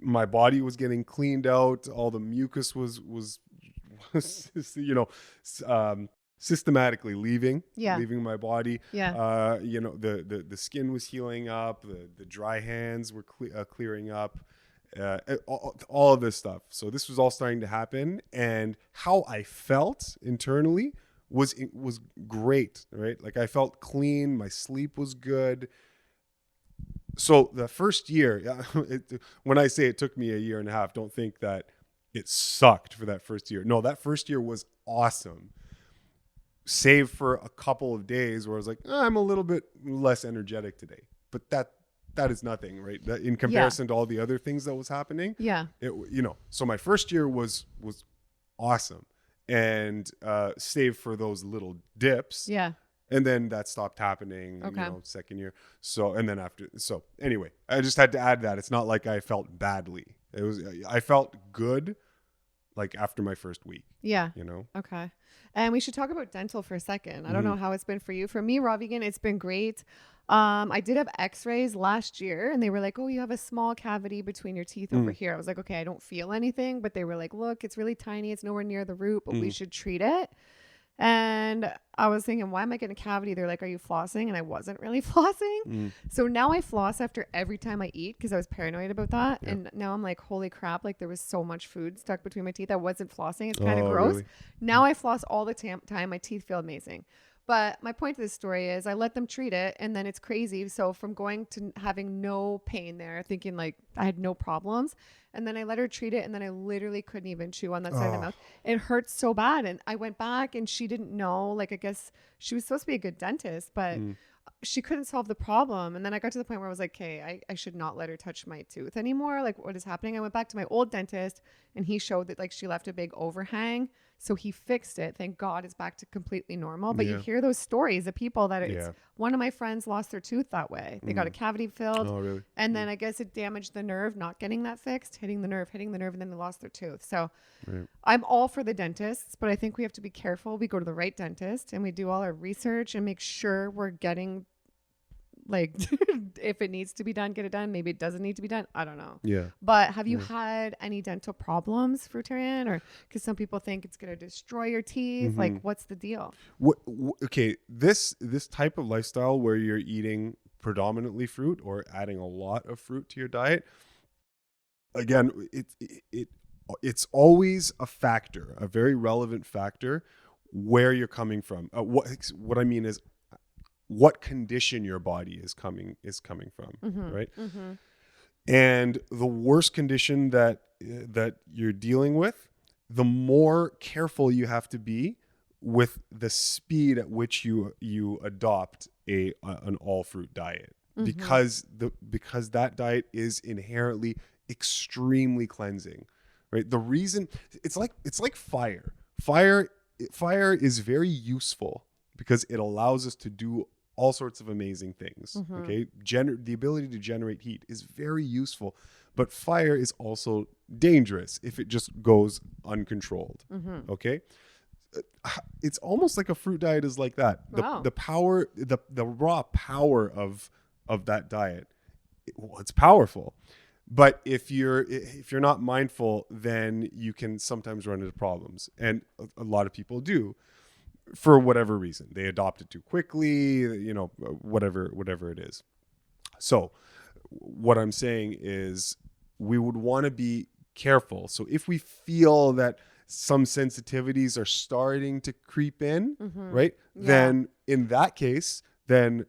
My body was getting cleaned out. All the mucus was systematically leaving my body. The skin was healing up, the dry hands were clearing up, all of this stuff. So this was all starting to happen, and how I felt internally was great, right? Like I felt clean, my sleep was good. So the first year, when I say it took me a year and a half, don't think that it sucked for that first year. No, that first year was awesome. Save for a couple of days where I was like, I'm a little bit less energetic today. But that is nothing, right? That in comparison to all the other things that was happening. Yeah. So my first year was awesome, and save for those little dips. Yeah. And then that stopped happening, second year. So, and then anyway, I just had to add that. It's not like I felt badly. I felt good, like after my first week. Yeah. Okay. And we should talk about dental for a second. I don't know how it's been for you. For me, raw vegan, it's been great. I did have x-rays last year and they were like, oh, you have a small cavity between your teeth over here. I was like, okay, I don't feel anything, but they were like, look, it's really tiny. It's nowhere near the root, but we should treat it. And I was thinking, why am I getting a cavity? They're like, are you flossing? And I wasn't really flossing. So now I floss after every time I eat because I was paranoid about that. Yeah. And now I'm like, holy crap, like there was so much food stuck between my teeth. I wasn't flossing. It's kind of gross. Really? Now I floss all the time. My teeth feel amazing. But my point to this story is I let them treat it and then it's crazy. So from going to having no pain there, thinking like I had no problems, and then I let her treat it and then I literally couldn't even chew on that side of the mouth. It hurts so bad. And I went back and she didn't know, like I guess she was supposed to be a good dentist, but she couldn't solve the problem. And then I got to the point where I was like, okay, I should not let her touch my tooth anymore. Like what is happening? I went back to my old dentist and he showed that like she left a big overhang. So he fixed it. Thank God it's back to completely normal. But you hear those stories of people that one of my friends lost their tooth that way. They got a cavity filled. Oh, really? And then I guess it damaged the nerve, not getting that fixed, hitting the nerve, and then they lost their tooth. So I'm all for the dentists, but I think we have to be careful. We go to the right dentist and we do all our research and make sure we're getting like if it needs to be done, get it done. Maybe it doesn't need to be done. I don't know. Yeah. But have you had any dental problems, Fruitarian? Or because some people think it's going to destroy your teeth. Like what's the deal? Okay. This type of lifestyle where you're eating predominantly fruit or adding a lot of fruit to your diet, again, it's always a factor, a very relevant factor where you're coming from. What I mean is what condition your body is coming from, right? And the worse condition that you're dealing with, the more careful you have to be with the speed at which you adopt an all fruit diet, because that diet is inherently extremely cleansing, right? The reason it's like fire. Fire is very useful because it allows us to do all sorts of amazing things. Okay. The ability to generate heat is very useful, but fire is also dangerous if it just goes uncontrolled. Okay. It's almost like a fruit diet is like that. The power, the raw power of that diet, it's powerful. But if you're not mindful, then you can sometimes run into problems. And a lot of people do. For whatever reason, they adopt it too quickly, whatever it is. So what I'm saying is we would want to be careful. So if we feel that some sensitivities are starting to creep in, right? Yeah. Then in that case, then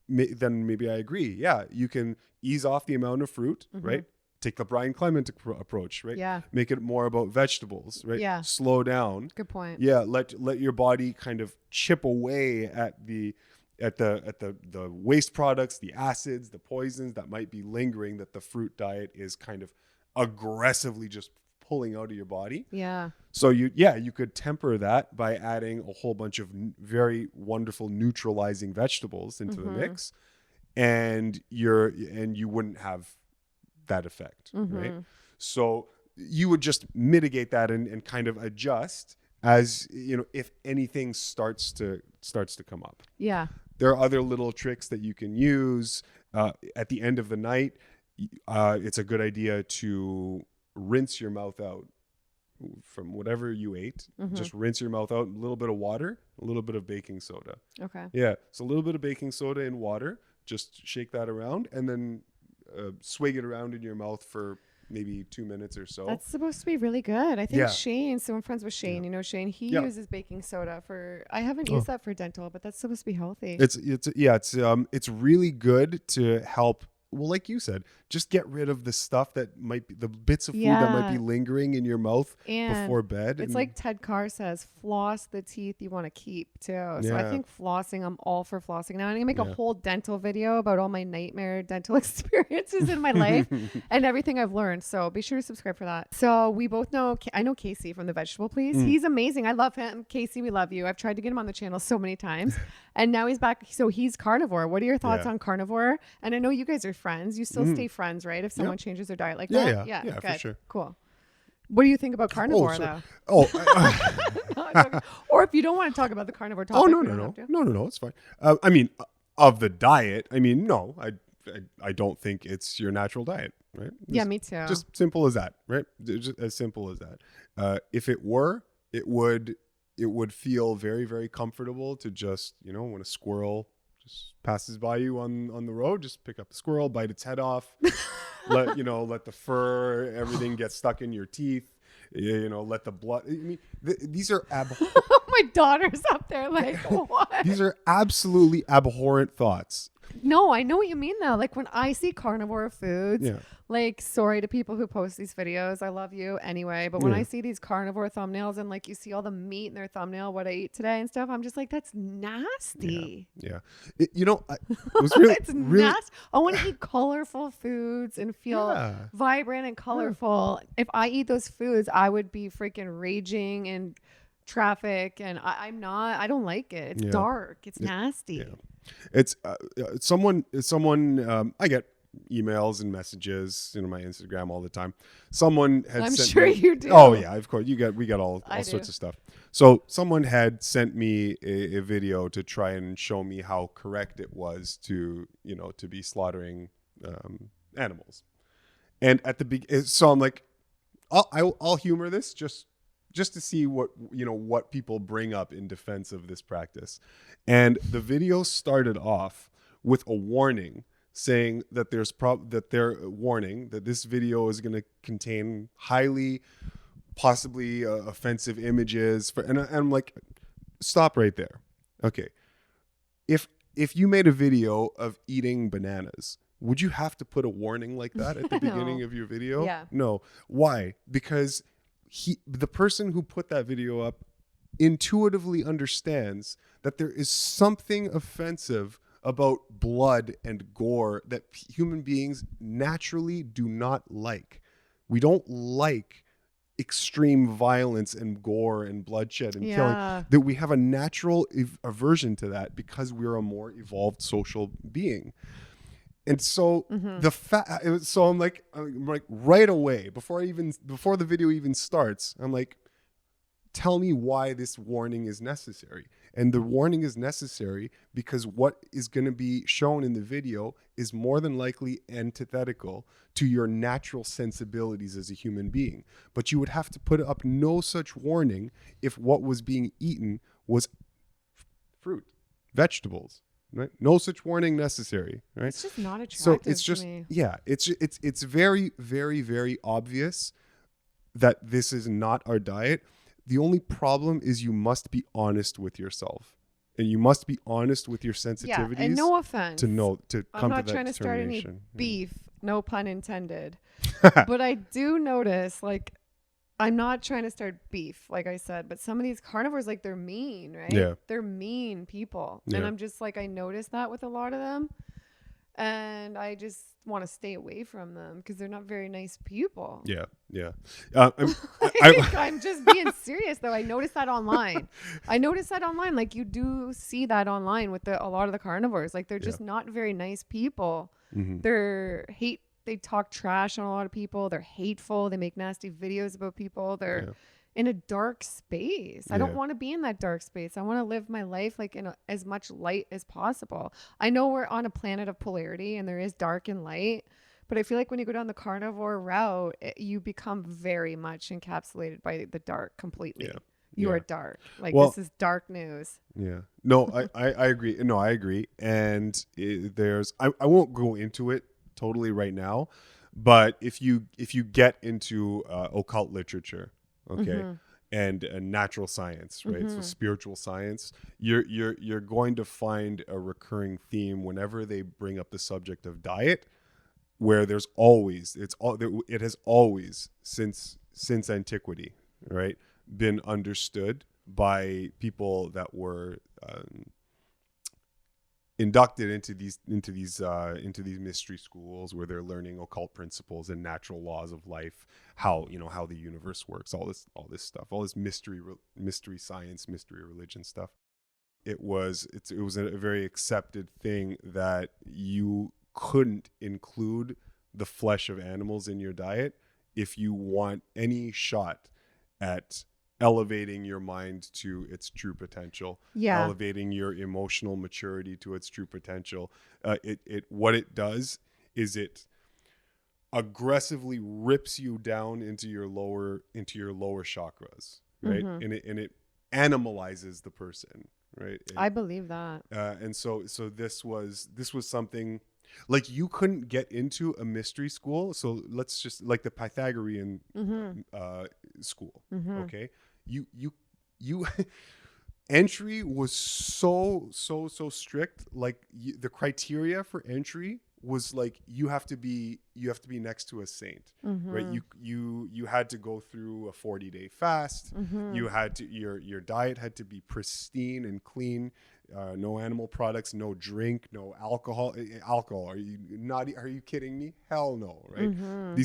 maybe I agree. Yeah, you can ease off the amount of fruit, right? Take the Brian Clement approach, right? Yeah. Make it more about vegetables, right? Yeah. Slow down. Good point. Yeah. Let your body kind of chip away at the waste products, the acids, the poisons that might be lingering that the fruit diet is kind of aggressively just pulling out of your body. Yeah. So you could temper that by adding a whole bunch of very wonderful neutralizing vegetables into the mix, and you wouldn't have that effect, right? So you would just mitigate that and kind of adjust as if anything starts to come up. Yeah, there are other little tricks that you can use. At the end of the night, it's a good idea to rinse your mouth out from whatever you ate. Just rinse your mouth out, a little bit of water, a little bit of baking soda. Okay. Yeah, so a little bit of baking soda in water, just shake that around and then swig it around in your mouth for maybe 2 minutes or so. That's supposed to be really good. I think Shane, so I'm friends with Shane, Shane, he uses baking soda I haven't used that for dental, but that's supposed to be healthy. It's really good to help, well, like you said, just get rid of the stuff that might be the bits of food that might be lingering in your mouth before bed. It's like Ted Carr says, floss the teeth you want to keep too. So I think flossing, I'm all for flossing. Now I'm gonna make a whole dental video about all my nightmare dental experiences in my life and everything I've learned. So be sure to subscribe for that. So we both know, I know Casey from the Vegetable Please. He's amazing. I love him. Casey, we love you. I've tried to get him on the channel so many times and now he's back. So he's carnivore. What are your thoughts on carnivore? And I know you guys are friends. You still stay friends, right? If someone changes their diet like that? Yeah, good. for sure. Cool. What do you think about carnivore though? Oh, or if you don't want to talk about the carnivore topic. No, it's fine. I mean, of the diet, I mean, no, I don't think it's your natural diet, right? Me too. Just simple as that, right? Just as simple as that. If it were, it would feel very, very comfortable to just, when a squirrel just passes by you on the road, just pick up the squirrel, bite its head off, let the fur, everything get stuck in your teeth, let the blood. I mean, these are my daughter's up there like, what? These are absolutely abhorrent thoughts. No, I know what you mean though. Like when I see carnivore foods, like sorry to people who post these videos, I love you anyway. But when I see these carnivore thumbnails and like you see all the meat in their thumbnail, what I eat today and stuff, I'm just like, that's nasty. Yeah. It was really, it's nasty. I want to eat colorful foods and feel vibrant and colorful. If I eat those foods, I would be freaking raging in traffic, and I'm not. I don't like it. It's dark. It's nasty. Yeah. It's someone. I get emails and messages, my Instagram all the time. Someone had. I'm sent sure me, you do. Oh yeah, of course. We get all sorts of stuff. So someone had sent me a video to try and show me how correct it was to be slaughtering animals, and at the so I'm like, I'll humor this just to see what people bring up in defense of this practice. And the video started off with a warning saying that they're warning that this video is going to contain highly possibly offensive images and I'm like, stop right there. Okay. If you made a video of eating bananas, would you have to put a warning like that at the beginning of your video? Yeah. No. Why? Because the person who put that video up intuitively understands that there is something offensive about blood and gore that human beings naturally do not like. We don't like extreme violence and gore and bloodshed and killing. That we have a natural aversion to that because we're a more evolved social being. And so so I'm like right away before the video even starts, I'm like, tell me why this warning is necessary. And the warning is necessary because what is going to be shown in the video is more than likely antithetical to your natural sensibilities as a human being. But you would have to put up no such warning if what was being eaten was fruit, vegetables. Right? No such warning necessary. Right? It's just not attractive. So it's just to me. it's very, very, very obvious that this is not our diet. The only problem is you must be honest with yourself, and you must be honest with your sensitivities. Yeah, and no offense. To come to that determination. I'm not trying to start any beef. No pun intended. But I do notice, like, I'm not trying to start beef, like I said, but some of these carnivores, like, they're mean, right? Yeah. They're mean people. Yeah. And I'm just like, I noticed that with a lot of them. And I just want to stay away from them because they're not very nice people. Yeah. I'm just being serious, though. I noticed that online. Like, you do see that online with a lot of the carnivores. Like, they're just not very nice people. Mm-hmm. They talk trash on a lot of people. They're hateful. They make nasty videos about people. They're in a dark space. I don't want to be in that dark space. I want to live my life like in as much light as possible. I know we're on a planet of polarity and there is dark and light, but I feel like when you go down the carnivore route, you become very much encapsulated by the dark completely. Yeah. You are dark. Like, this is dark news. Yeah. No, I agree. No, I agree. And I won't go into it totally right now, but if you get into occult literature, and natural science, right? So spiritual science, you're going to find a recurring theme whenever they bring up the subject of diet. where it has always since antiquity, right, been understood by people that were inducted into these mystery schools where they're learning occult principles and natural laws of life, how the universe works, all this stuff, all this mystery science, mystery religion stuff. It was a very accepted thing that you couldn't include the flesh of animals in your diet if you want any shot at elevating your mind to its true potential, elevating your emotional maturity to its true potential. What it does is it aggressively rips you down into your lower chakras, right? And it animalizes the person, right? I believe that. And so this was something like you couldn't get into a mystery school. So let's just like the Pythagorean school. Okay. You entry was so strict. Like the criteria for entry was like you have to be next to a saint, right? You had to go through a 40-day fast. You had to your diet had to be pristine and clean. No animal products, no drink, no alcohol. Alcohol? Are you kidding me? Hell no, right?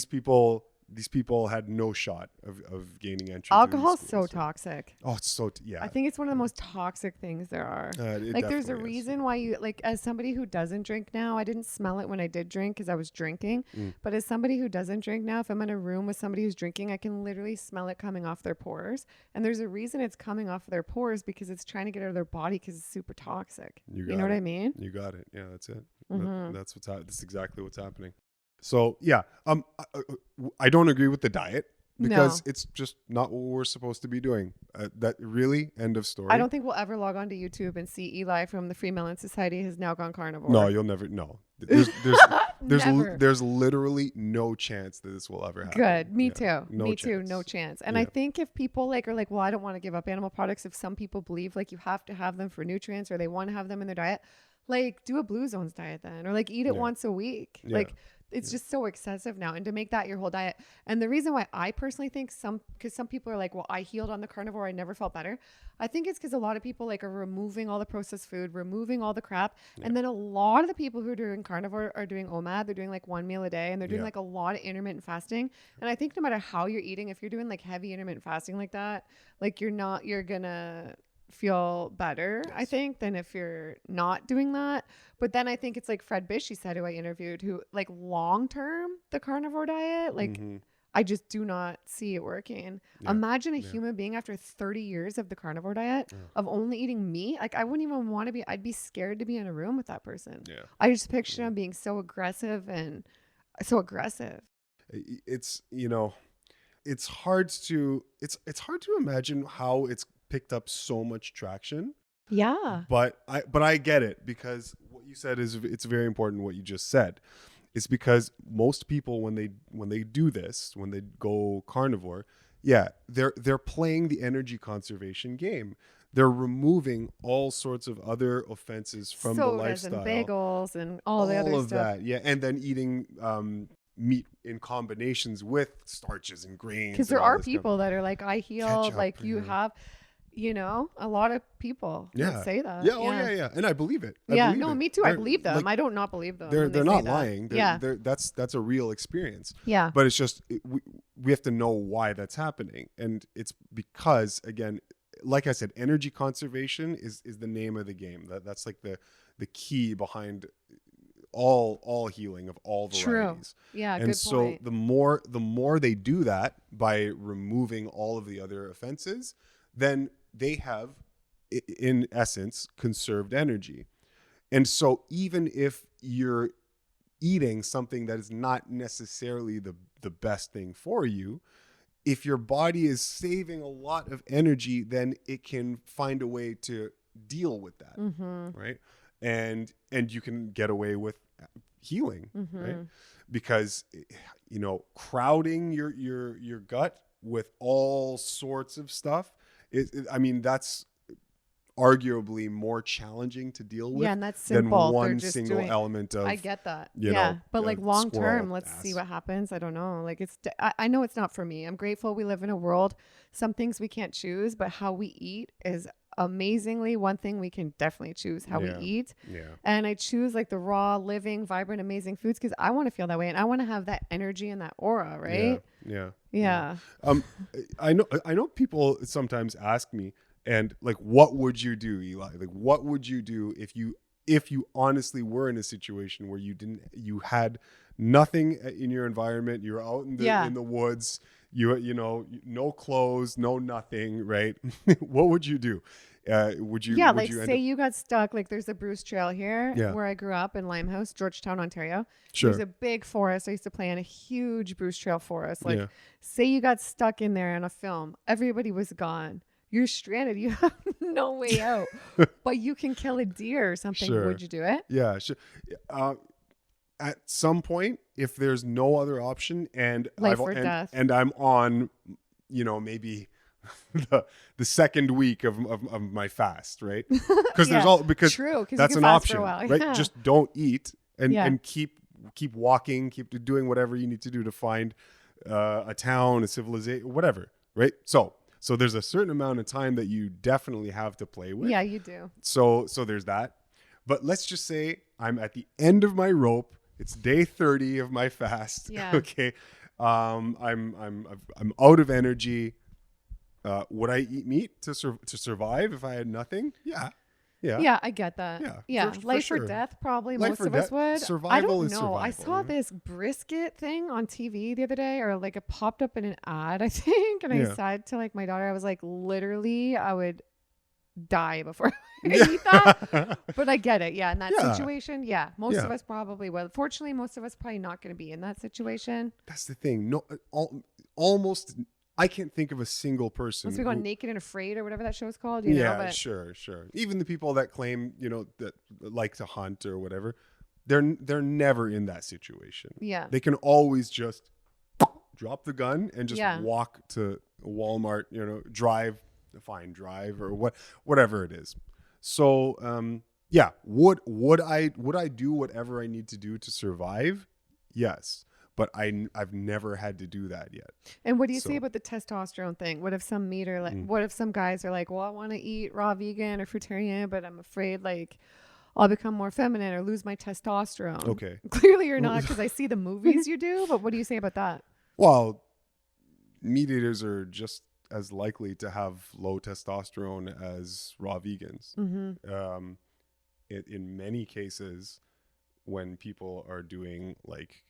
These people had no shot of gaining entry. Alcohol's so toxic. Oh, it's so yeah. I think it's one of the most toxic things there are. Like there's a reason why you, like, as somebody who doesn't drink now, I didn't smell it when I did drink because I was drinking. But as somebody who doesn't drink now, if I'm in a room with somebody who's drinking, I can literally smell it coming off their pores. And there's a reason it's coming off their pores, because it's trying to get out of their body because it's super toxic. You know what I mean? You got it. Yeah, that's it. That's exactly what's happening. So yeah, I don't agree with the diet because it's just not what we're supposed to be doing. That really, end of story. I don't think we'll ever log on to YouTube and see Eli from the Free Melon Society has now gone carnivore. No, you'll never. No, there's literally no chance that this will ever happen. Good. Me too. Me too. No chance. And I think if people are like, well, I don't want to give up animal products. If some people believe like you have to have them for nutrients or they want to have them in their diet, like do a Blue Zones diet then, or like eat it once a week. Like it's just so excessive now. And to make that your whole diet. And the reason why I personally think because some people are like, well, I healed on the carnivore, I never felt better. I think it's because a lot of people like are removing all the processed food, removing all the crap. And then a lot of the people who are doing carnivore are doing OMAD. They're doing like one meal a day, and they're doing like a lot of intermittent fasting. And I think no matter how you're eating, if you're doing like heavy intermittent fasting like that, like you're gonna feel better, I think, than if you're not doing that. But then I think it's like Fred Bishy said, who I interviewed, who like long term the carnivore diet, like I just do not see it working. Imagine a human being after 30 years of the carnivore diet of only eating meat. Like I wouldn't even want to be, I'd be scared to be in a room with that person. I just picture him being so aggressive and so aggressive. It's, it's hard to imagine how it's picked up so much traction. But I get it, because what you said is, it's very important what you just said. It's because most people when they do this, when they go carnivore, they're playing the energy conservation game. They're removing all sorts of other offenses from the lifestyle, and bagels and all the other stuff. All of that, and then eating meat in combinations with starches and grains. Because there are people that are like, I healed, like you have. A lot of people would say that. Yeah. And I believe it. Me too. I believe them. Like, I don't not believe them. They're not lying. That's a real experience. Yeah. But it's just, we have to know why that's happening. And it's because, again, like I said, energy conservation is the name of the game. That's like the key behind all healing of all varieties. True. Yeah. And good so point. the more they do that by removing all of the other offenses, then they have, in essence, conserved energy. And so even if you're eating something that is not necessarily the best thing for you, if your body is saving a lot of energy, then it can find a way to deal with that, right? And you can get away with healing, right? Because crowding your gut with all sorts of stuff, I mean, that's arguably more challenging to deal with and that's simple. than They're one just single element of, I get that. you know, but like long term, let's ass. see what happens. I don't know. Like I know it's not for me. I'm grateful we live in a world, some things we can't choose, but how we eat is amazingly one thing we can definitely choose, how we eat. And I choose like the raw, living, vibrant, amazing foods because I want to feel that way and I want to have that energy and that aura, right? Yeah. I know people sometimes ask me, and like, what would you do, Eli? Like, what would you do if you honestly were in a situation where you had nothing in your environment, you're out in the woods, you know, no clothes, no nothing, right? What would you do? Would you say you got stuck, like there's a Bruce Trail here where I grew up in Limehouse, Georgetown, Ontario. There's a big forest. I used to play in a huge Bruce Trail forest. Like say you got stuck in there in a film, everybody was gone. You're stranded. You have no way out, but you can kill a deer or something. Would you do it? Yeah, sure. At some point, if there's no other option and I'm on, you know, maybe the second week of my fast, right? Because because that's an option, right? Just don't eat and keep walking, keep doing whatever you need to do to find a town, a civilization, whatever, right? So there's a certain amount of time that you definitely have to play with. Yeah, you do. So there's that. But let's just say I'm at the end of my rope. It's day 30 of my fast. Yeah. Okay. I'm out of energy. Would I eat meat to survive if I had nothing? Yeah. Yeah, I get that. Yeah. Life or death, probably most of us would. Survival is survival. I saw this brisket thing on TV the other day, or like it popped up in an ad, I think. And I said to like my daughter, I was like, literally, I would die before I eat that. But I get it. Yeah. In that situation, most of us probably will. Fortunately, most of us probably not going to be in that situation. That's the thing. No, almost. I can't think of a single person. Once we go Naked and Afraid or whatever that show is called. You know, but sure. Even the people that claim, you know, that like to hunt or whatever, they're never in that situation. Yeah. They can always just drop the gun and just walk to Walmart, you know, drive or whatever it is. So, would I do whatever I need to do to survive? Yes. But I've never had to do that yet. And what do you say about the testosterone thing? What if some meat or like, what if some guys are like, well, I want to eat raw vegan or fruitarian, but I'm afraid like I'll become more feminine or lose my testosterone. Okay. Clearly you're not, because I see the movies you do, but what do you say about that? Well, meat eaters are just as likely to have low testosterone as raw vegans. Mm-hmm. In many cases, when people are doing like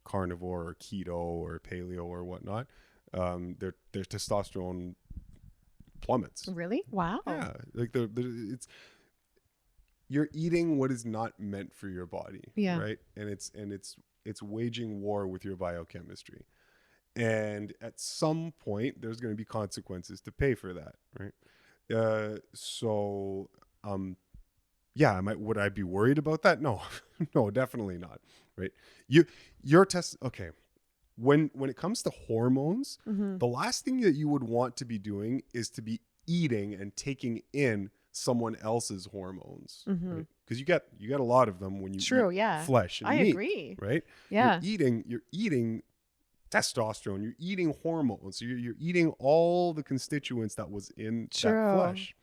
carnivore or keto or paleo or whatnot, their testosterone plummets. Really? Wow. Yeah, like you're eating what is not meant for your body. Yeah. Right. And it's waging war with your biochemistry, and at some point there's going to be consequences to pay for that. Right. Yeah, would I be worried about that? No, no, definitely not. Right. Your test. Okay. When it comes to hormones, the last thing that you would want to be doing is to be eating and taking in someone else's hormones, right? Because you get a lot of them when you eat flesh and meat. I agree. Right. Yeah. You're eating testosterone. You're eating hormones. So you're eating all the constituents that was in that flesh.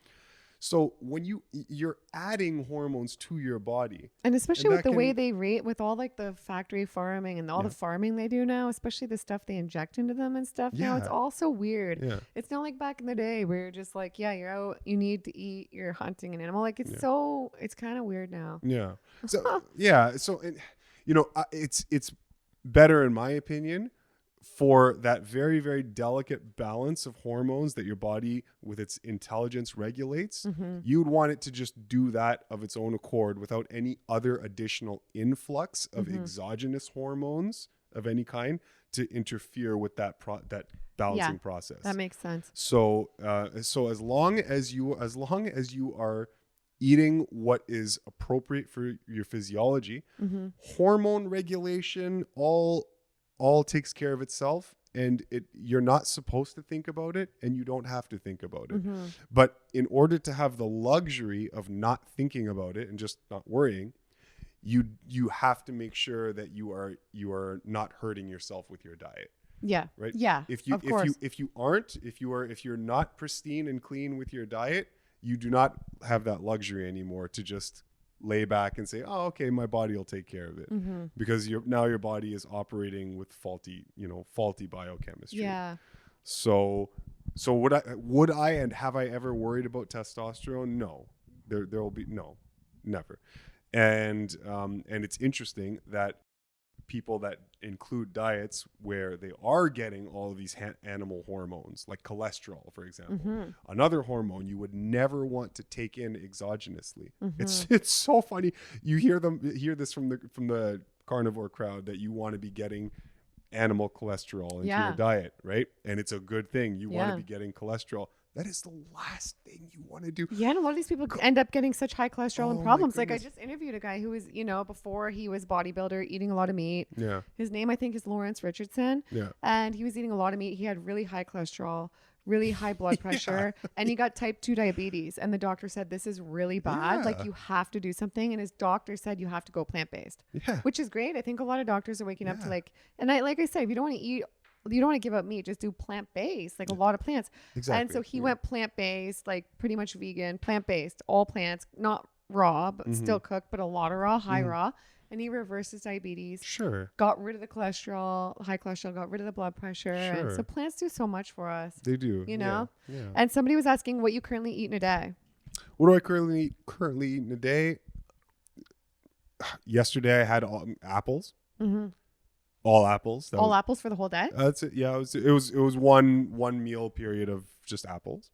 So when you're adding hormones to your body, and especially with the way they rate with all like the factory farming and all the farming they do now, especially the stuff they inject into them and stuff now, it's all so weird. Yeah. It's not like back in the day where you're just like, you're out, you need to eat, you're hunting an animal. Like it's kind of weird now. Yeah. So So it's better in my opinion for that very, very delicate balance of hormones that your body with its intelligence regulates. You would want it to just do that of its own accord without any other additional influx of exogenous hormones of any kind to interfere with that balancing process. That makes sense. So as long as you are eating what is appropriate for your physiology, hormone regulation all takes care of itself, and you're not supposed to think about it, and you don't have to think about it. But in order to have the luxury of not thinking about it and just not worrying, you have to make sure that you are not hurting yourself with your diet. Yeah. Right. Yeah. If you're not pristine and clean with your diet, you do not have that luxury anymore to just lay back and say, oh, okay, my body will take care of it, because your body is operating with faulty biochemistry. Yeah. So would I and have I ever worried about testosterone? No, there will be no, never. And it's interesting that people that include diets where they are getting all of these animal hormones, like cholesterol, for example, another hormone you would never want to take in exogenously. It's so funny. You hear this from the carnivore crowd, that you want to be getting animal cholesterol into your diet, right? And it's a good thing. You want to be getting cholesterol. That is the last thing you want to do. Yeah, and a lot of these people end up getting such high cholesterol and problems. Like, I just interviewed a guy who was, before he was bodybuilder, eating a lot of meat. Yeah. His name, I think, is Lawrence Richardson. Yeah. And he was eating a lot of meat. He had really high cholesterol, really high blood pressure, and he got type 2 diabetes. And the doctor said, this is really bad. Yeah. Like, you have to do something. And his doctor said, you have to go plant-based, which is great. I think a lot of doctors are waking up to like I said, if you don't want to eat, you don't want to give up meat, just do plant-based, like a lot of plants. Exactly. And so he went plant-based, like pretty much vegan, plant-based, all plants, not raw, but still cooked, but a lot of raw, high raw. And he reversed his diabetes. Sure. Got rid of the cholesterol, high cholesterol, got rid of the blood pressure. Sure. And so plants do so much for us. They do. You know? Yeah. And somebody was asking what you currently eat in a day. What do I currently eat in a day? Yesterday I had apples. All apples. All apples for the whole day? That's it. Yeah, it was one meal period of just apples.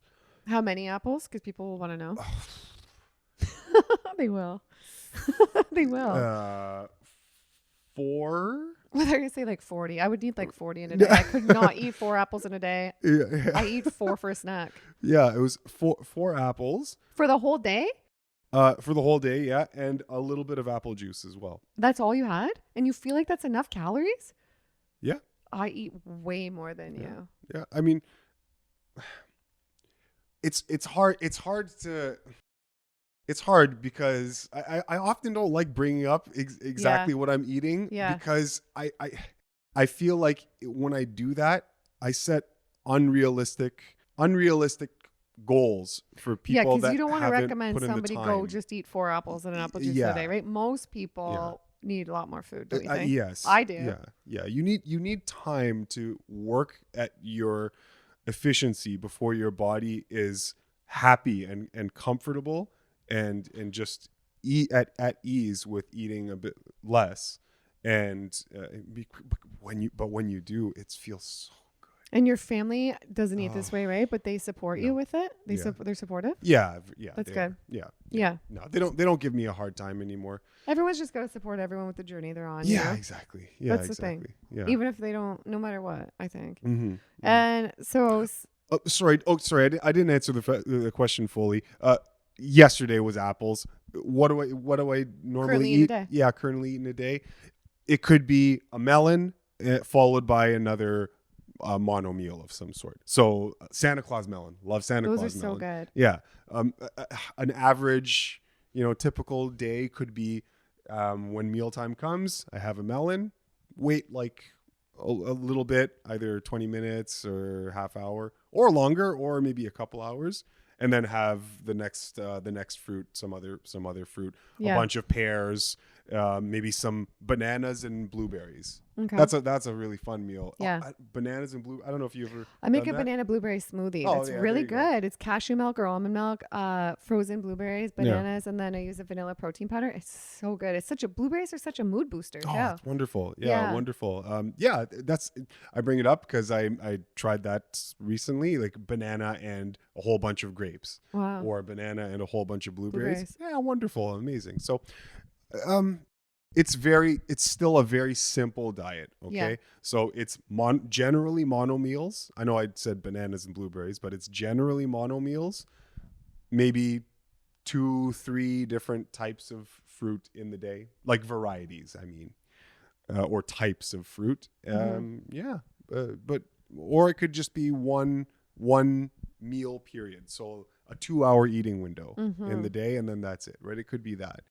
How many apples? Because people will want to know. They will. They will. 4. Well, they're going to say like 40. I would need like 40 in a day. I could not eat 4 apples in a day. Yeah. I eat 4 for a snack. Yeah, it was four apples. For the whole day? For the whole day, yeah, and a little bit of apple juice as well. That's all you had? And you feel like that's enough calories? Yeah. I eat way more than you. Yeah, I mean, it's hard because I often don't like bringing up exactly what I'm eating, because I feel like when I do that, I set unrealistic goals for people. Because you don't want to recommend somebody go just eat 4 apples and an apple juice a day, right? Most people need a lot more food, don't you think? Yes, I do. Yeah. You need time to work at your efficiency before your body is happy and comfortable and just eat at ease with eating a bit less. And when you do, it feels so. And your family doesn't eat this way, right? But they support you with it. They're supportive. Yeah. That's good. Yeah. No, they don't give me a hard time anymore. Everyone's just got to support everyone with the journey they're on. Yeah, you know? exactly. Yeah, that's exactly. the thing. Yeah. Even if they don't, no matter what, I think. And so. Sorry. I didn't answer the question fully. Yesterday was apples. What do I normally eat? Yeah, currently eat in a day. It could be a melon followed by another mono meal of some sort. So Santa Claus melon. Love Santa Claus melon. Those are so good. Yeah. An average, typical day could be when mealtime comes, I have a melon, wait like a little bit, either 20 minutes or half hour or longer, or maybe a couple hours, and then have the next fruit, some other fruit, a bunch of pears, maybe some bananas and blueberries. Okay. That's a really fun meal. Yeah. Bananas and blue. I don't know if you ever. I make a banana blueberry smoothie. That's really good. It's cashew milk or almond milk, frozen blueberries, bananas, and then I use a vanilla protein powder. It's so good. Blueberries are such a mood booster. Oh, it's wonderful. Yeah, wonderful. I bring it up because I tried that recently, like banana and a whole bunch of grapes. Wow. Or a banana and a whole bunch of blueberries. Yeah, wonderful, amazing. So, it's still a very simple diet. Okay. Yeah. So it's generally mono meals. I know I said bananas and blueberries, but it's generally mono meals, maybe 2-3 different types of fruit in the day, like varieties, or types of fruit. Yeah. or it could just be one meal period. So a 2-hour eating window in the day, and then that's it, right? It could be that.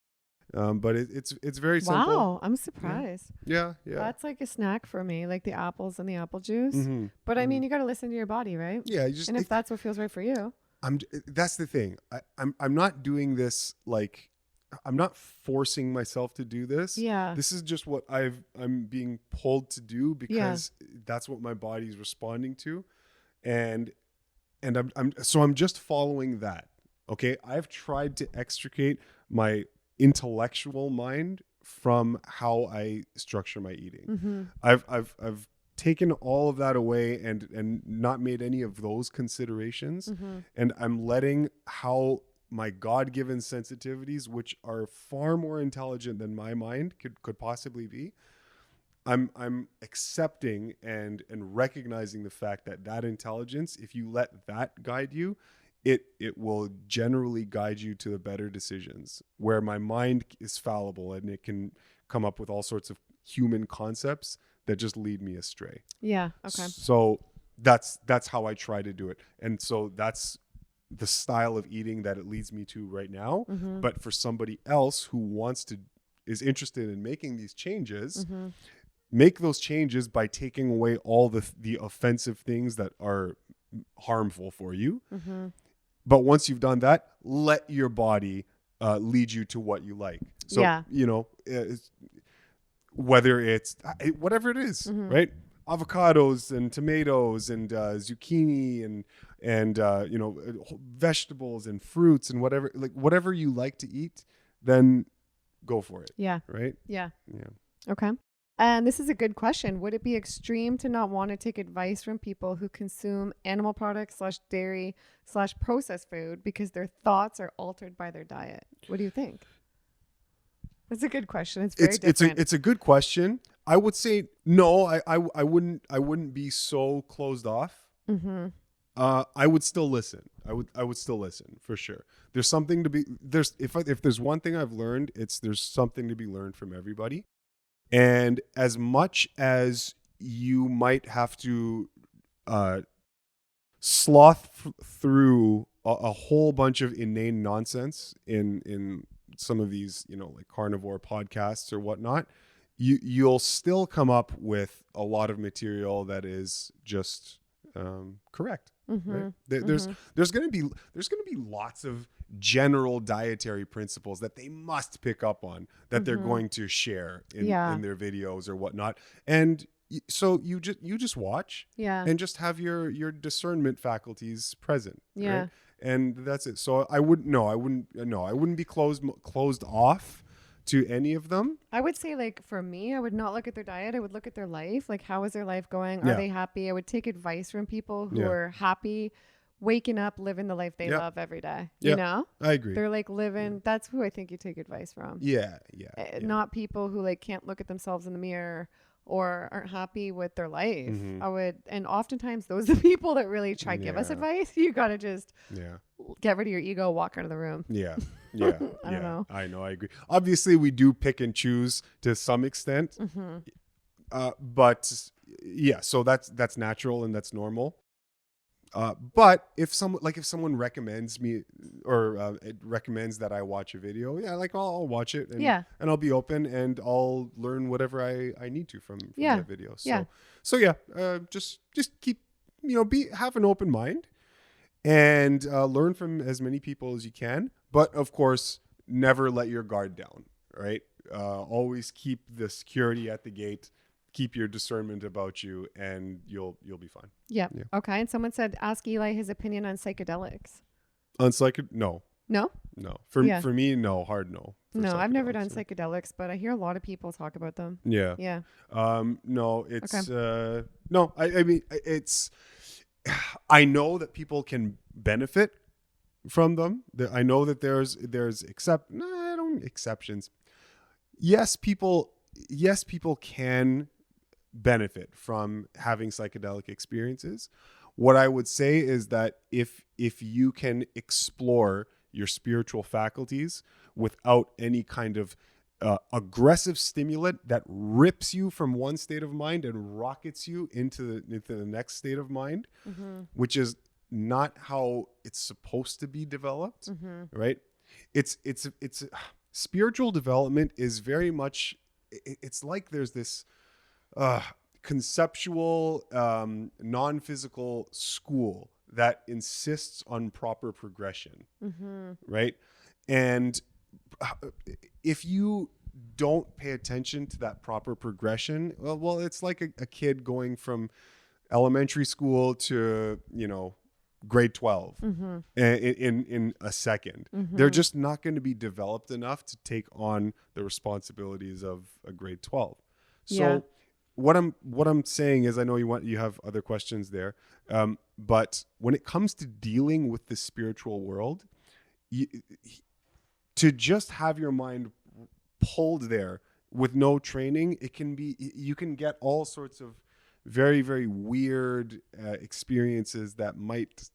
But it's very simple. Wow, I'm surprised. Yeah. That's like a snack for me, like the apples and the apple juice. But I mean, you got to listen to your body, right? Yeah, and if that's what feels right for you. That's the thing. I'm not doing this like, I'm not forcing myself to do this. Yeah. This is just what I'm being pulled to do because that's what my body's responding to, and I'm just following that. Okay, I've tried to extricate my intellectual mind from how I structure my eating. I've taken all of that away and not made any of those considerations, and I'm letting how my God-given sensitivities, which are far more intelligent than my mind could possibly be, I'm accepting and recognizing the fact that intelligence, if you let that guide you, it will generally guide you to the better decisions, where my mind is fallible and it can come up with all sorts of human concepts that just lead me astray. Yeah. Okay. So that's how I try to do it. And so that's the style of eating that it leads me to right now. But for somebody else who is interested in making these changes, make those changes by taking away all the offensive things that are harmful for you. But once you've done that, let your body lead you to what you like. So, whether it's whatever it is, right? Avocados and tomatoes and zucchini and vegetables and fruits and whatever you like to eat, then go for it. Yeah. Right? Yeah. Yeah. Okay. And this is a good question. Would it be extreme to not want to take advice from people who consume animal products /dairy /processed food because their thoughts are altered by their diet? What do you think? That's a good question. It's very different. It's a good question. I would say no. I wouldn't be so closed off. I would still listen. I would still listen for sure. There's something to be if there's one thing I've learned, there's something to be learned from everybody. And as much as you might have to sloth through a whole bunch of inane nonsense in some of these, like carnivore podcasts or whatnot, you'll still come up with a lot of material that is just correct. Right? There's going to be lots of general dietary principles that they must pick up on that they're going to share in their videos or whatnot. And so you just watch and just have your discernment faculties present. Yeah. Right? And that's it. So I wouldn't be closed off to any of them. I would say, like, for me, I would not look at their diet. I would look at their life. Like, how is their life going? Are they happy? I would take advice from people who are happy, waking up, living the life they love every day. You know? I agree. They're like living. That's who I think you take advice from. Yeah. Not people who like can't look at themselves in the mirror or aren't happy with their life. And oftentimes those are the people that really try to give us advice. You got to just get rid of your ego, walk out of the room. I don't know. I know. I agree. Obviously, we do pick and choose to some extent, but so that's natural and that's normal. But if someone recommends me or it recommends that I watch a video, I'll watch it and I'll be open and I'll learn whatever I need to from that video. Just keep, have an open mind and learn from as many people as you can. But of course, never let your guard down, right? Always keep the security at the gate. Keep your discernment about you, and you'll be fine. Yeah. Okay. And someone said, ask Eli his opinion on psychedelics. On no. No. No. For me, no. Hard no. No, I've never done psychedelics, but I hear a lot of people talk about them. Yeah. Yeah. No. It's no. I mean, it's. I know that people can benefit from them. I know that there's exceptions. Yes, people can benefit from having psychedelic experiences. What I would say is that if you can explore your spiritual faculties without any kind of aggressive stimulant that rips you from one state of mind and rockets you into the next state of mind, which is not how it's supposed to be developed, right? It's spiritual development is very much, it's like there's this conceptual, non-physical school that insists on proper progression, right? And if you don't pay attention to that proper progression, well, it's like a kid going from elementary school to, grade 12 in a second. They're just not going to be developed enough to take on the responsibilities of a grade 12. So what I'm saying is, I know you have other questions there, but when it comes to dealing with the spiritual world, to just have your mind pulled there with no training, you can get all sorts of very, very weird experiences that might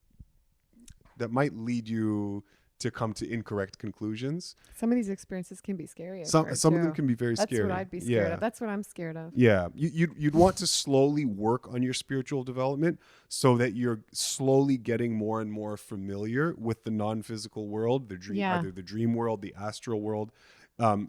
lead you to come to incorrect conclusions. Some of these experiences can be scary. Some of them can be very scary. That's what I'd be scared of. That's what I'm scared of. Yeah. You'd want to slowly work on your spiritual development so that you're slowly getting more and more familiar with the non-physical world, either the dream world, the astral world,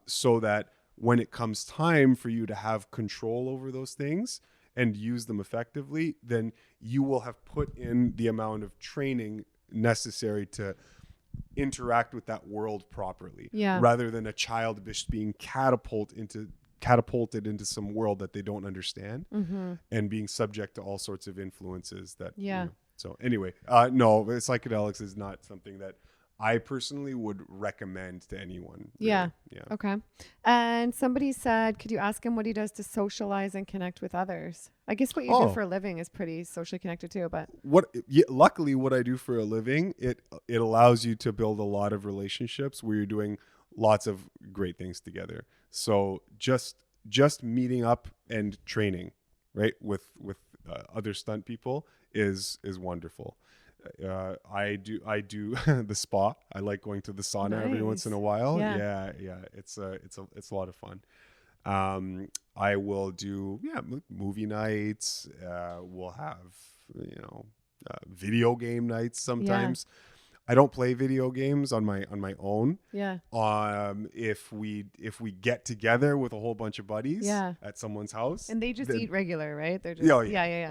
so that when it comes time for you to have control over those things and use them effectively, then you will have put in the amount of training necessary to interact with that world properly, rather than a child just being catapulted into some world that they don't understand and being subject to all sorts of influences that so anyway, no, psychedelics is not something that I personally would recommend to anyone. Really. Yeah. Okay. And somebody said, could you ask him what he does to socialize and connect with others? I guess what you do for a living is pretty socially connected too, but luckily what I do for a living, it allows you to build a lot of relationships where you're doing lots of great things together. So just meeting up and training, right, with other stunt people is wonderful. I do the spa. I like going to the sauna every once in a while. Yeah. It's a lot of fun. I will do movie nights. We'll have video game nights sometimes. I don't play video games on my own. If we get together with a whole bunch of buddies at somene's house, and they just eat regular, right? They're just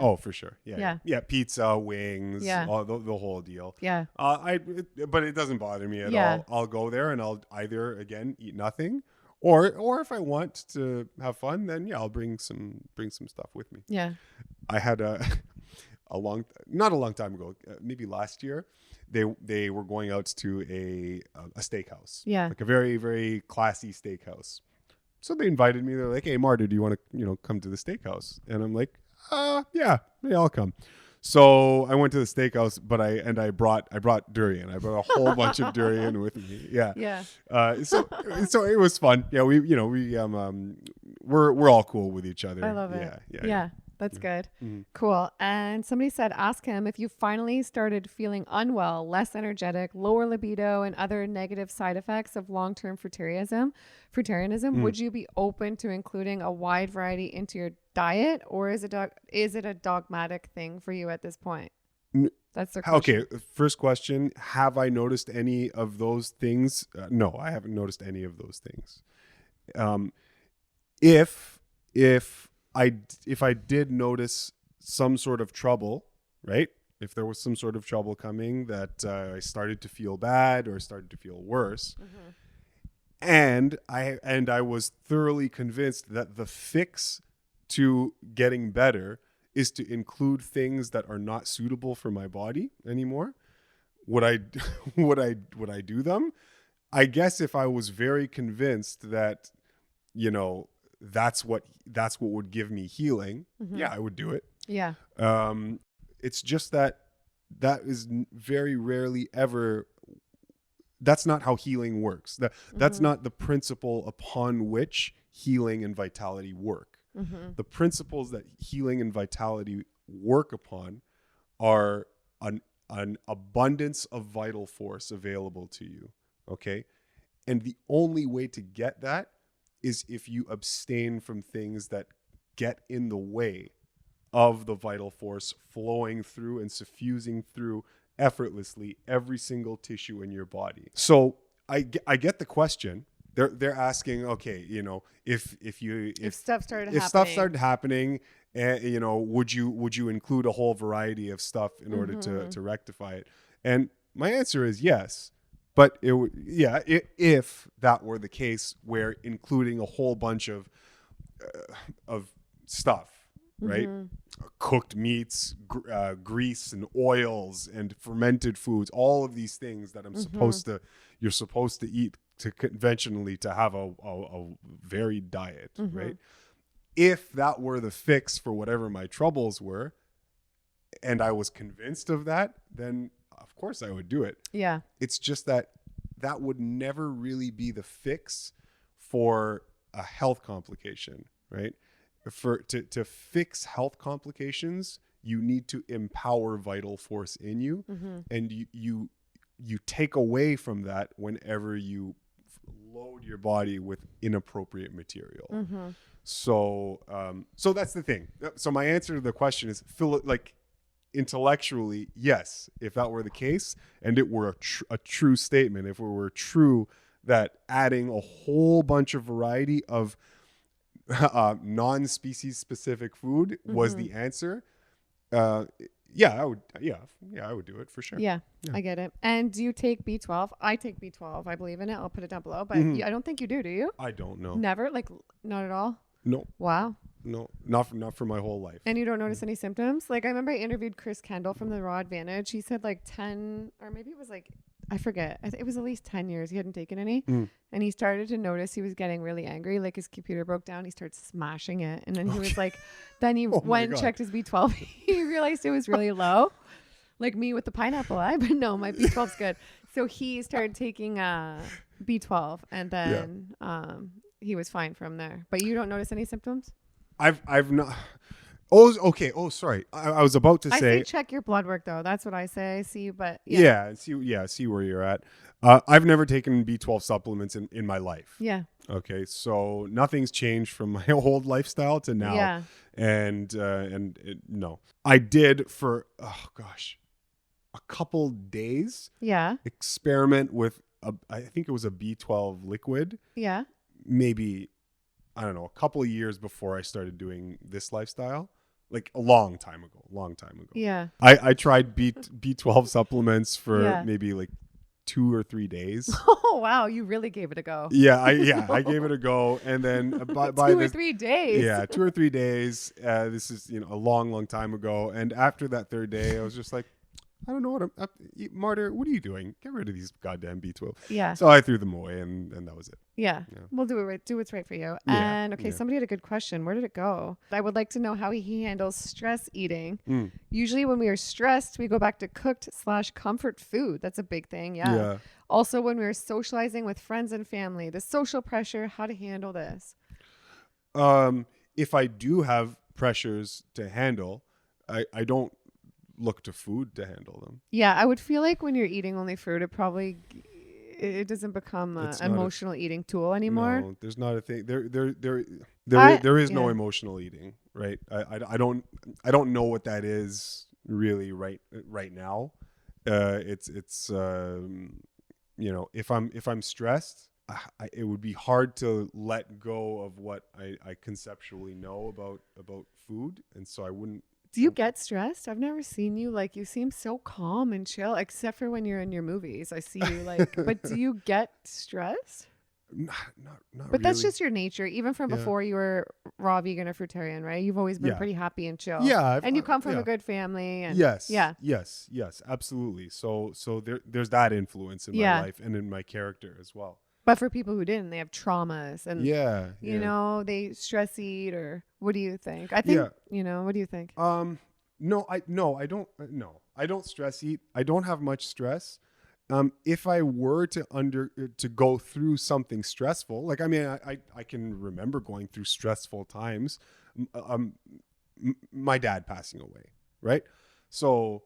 Oh, for sure. Yeah. Pizza, wings, all the whole deal. But it doesn't bother me at all. I'll go there and I'll either again eat nothing, or if I want to have fun, then I'll bring some stuff with me. I had not a long time ago, maybe last year, they were going out to a steakhouse, like a very, very classy steakhouse. So they invited me. They're like, "Hey, Marta, do you want to come to the steakhouse?" And I'm like, yeah, I'll come." So I went to the steakhouse, but I brought durian. I brought a whole bunch of durian with me. So it was fun. We're all cool with each other. I love it. Yeah. That's good. Cool. And somebody said, ask him if you finally started feeling unwell, less energetic, lower libido, and other negative side effects of long-term fruitarianism, would you be open to including a wide variety into your diet, or is it a dogmatic thing for you at this point? That's the question. Okay. First question. Have I noticed any of those things? No, I haven't noticed any of those things. If I did notice some sort of trouble, right? If there was some sort of trouble coming that I started to feel bad or started to feel worse, and I was thoroughly convinced that the fix to getting better is to include things that are not suitable for my body anymore, would I do them? I guess if I was very convinced that, that's what would give me healing, I would do it. It's just that is very rarely ever. That's not how healing works. That's not the principle upon which healing and vitality work. The principles that healing and vitality work upon are an abundance of vital force available to you. Okay. And the only way to get that is if you abstain from things that get in the way of the vital force flowing through and suffusing through effortlessly every single tissue in your body. So I get the question. They're asking, okay, you know, if stuff started happening, you know, would you include a whole variety of stuff in order to rectify it? And my answer is yes. But if that were the case, where including a whole bunch of stuff, right? Cooked meats, grease and oils and fermented foods, all of these things that you're supposed to eat to conventionally to have a varied diet, right? If that were the fix for whatever my troubles were, and I was convinced of that, then of course I would do it. Yeah. It's just that would never really be the fix for a health complication, right? To fix health complications, you need to empower vital force in you, and you take away from that whenever you load your body with inappropriate material. So that's the thing. So my answer to the question is, intellectually, yes, if that were the case and it were a true statement, if it were true that adding a whole bunch of variety of non-species specific food was the answer, I would do it for sure. Yeah, I get it. And do you take B12? I take B12. I believe in it. I'll put it down below. But I don't think you do you? I don't know. Never? Like, not at all? No. Wow. No, not for my whole life. And you don't notice any symptoms? Like, I remember I interviewed Chris Kendall from the Raw Advantage. He said like 10, or maybe it was like, I forget. It was at least 10 years. He hadn't taken any. And he started to notice he was getting really angry. Like, his computer broke down. He started smashing it. And then he was like, then he went and checked his B12. He realized it was really low. Like me with the pineapple eye. But no, my B12's good. So he started taking B12. And then he was fine from there. But you don't notice any symptoms? I've not. Oh, okay. Oh, sorry. I was about to say. I say check your blood work though. That's what I say. See, but see where you're at. I've never taken B12 supplements in my life. Yeah. Okay, so nothing's changed from my old lifestyle to now. Yeah. And no, I did for a couple days. Yeah. Experiment with I think it was a B12 liquid. Yeah. Maybe, I don't know, a couple of years before I started doing this lifestyle, like a long time ago. Yeah. I tried B12 supplements for maybe like 2 or 3 days. Oh, wow. You really gave it a go. I gave it a go. And then by 2 or 3 days. Yeah, 2 or 3 days. This is, a long time ago. And after that third day, I was just like, I don't know what Martyr, what are you doing? Get rid of these goddamn B12. Yeah. So I threw them away and that was it. Yeah. We'll do it right. Do what's right for you. Yeah. And somebody had a good question. Where did it go? I would like to know how he handles stress eating. Usually when we are stressed, we go back to cooked/comfort food. That's a big thing. Yeah. Also when we're socializing with friends and family, the social pressure, how to handle this. If I do have pressures to handle, I don't look to food to handle them. Yeah, I would feel like when you're eating only fruit, it doesn't become an emotional eating tool anymore. No, there's not a thing. There is no emotional eating, right? I don't know what that is really right now. It's if I'm stressed, it would be hard to let go of what I conceptually know about food, and so I wouldn't. Do you get stressed? I've never seen you you seem so calm and chill, except for when you're in your movies. I see you but do you get stressed? Not but really. That's just your nature, even from before you were raw vegan or fruitarian, right? You've always been pretty happy and chill. Yeah. And you come from a good family. And yes. Yeah. Yes, absolutely. So there's that influence in my life and in my character as well. But for people who didn't, they have traumas and, you know, they stress eat, or what do you think? I think, what do you think? No, I don't stress eat. I don't have much stress. If I were to go through something stressful, I can remember going through stressful times. My dad passing away, right? So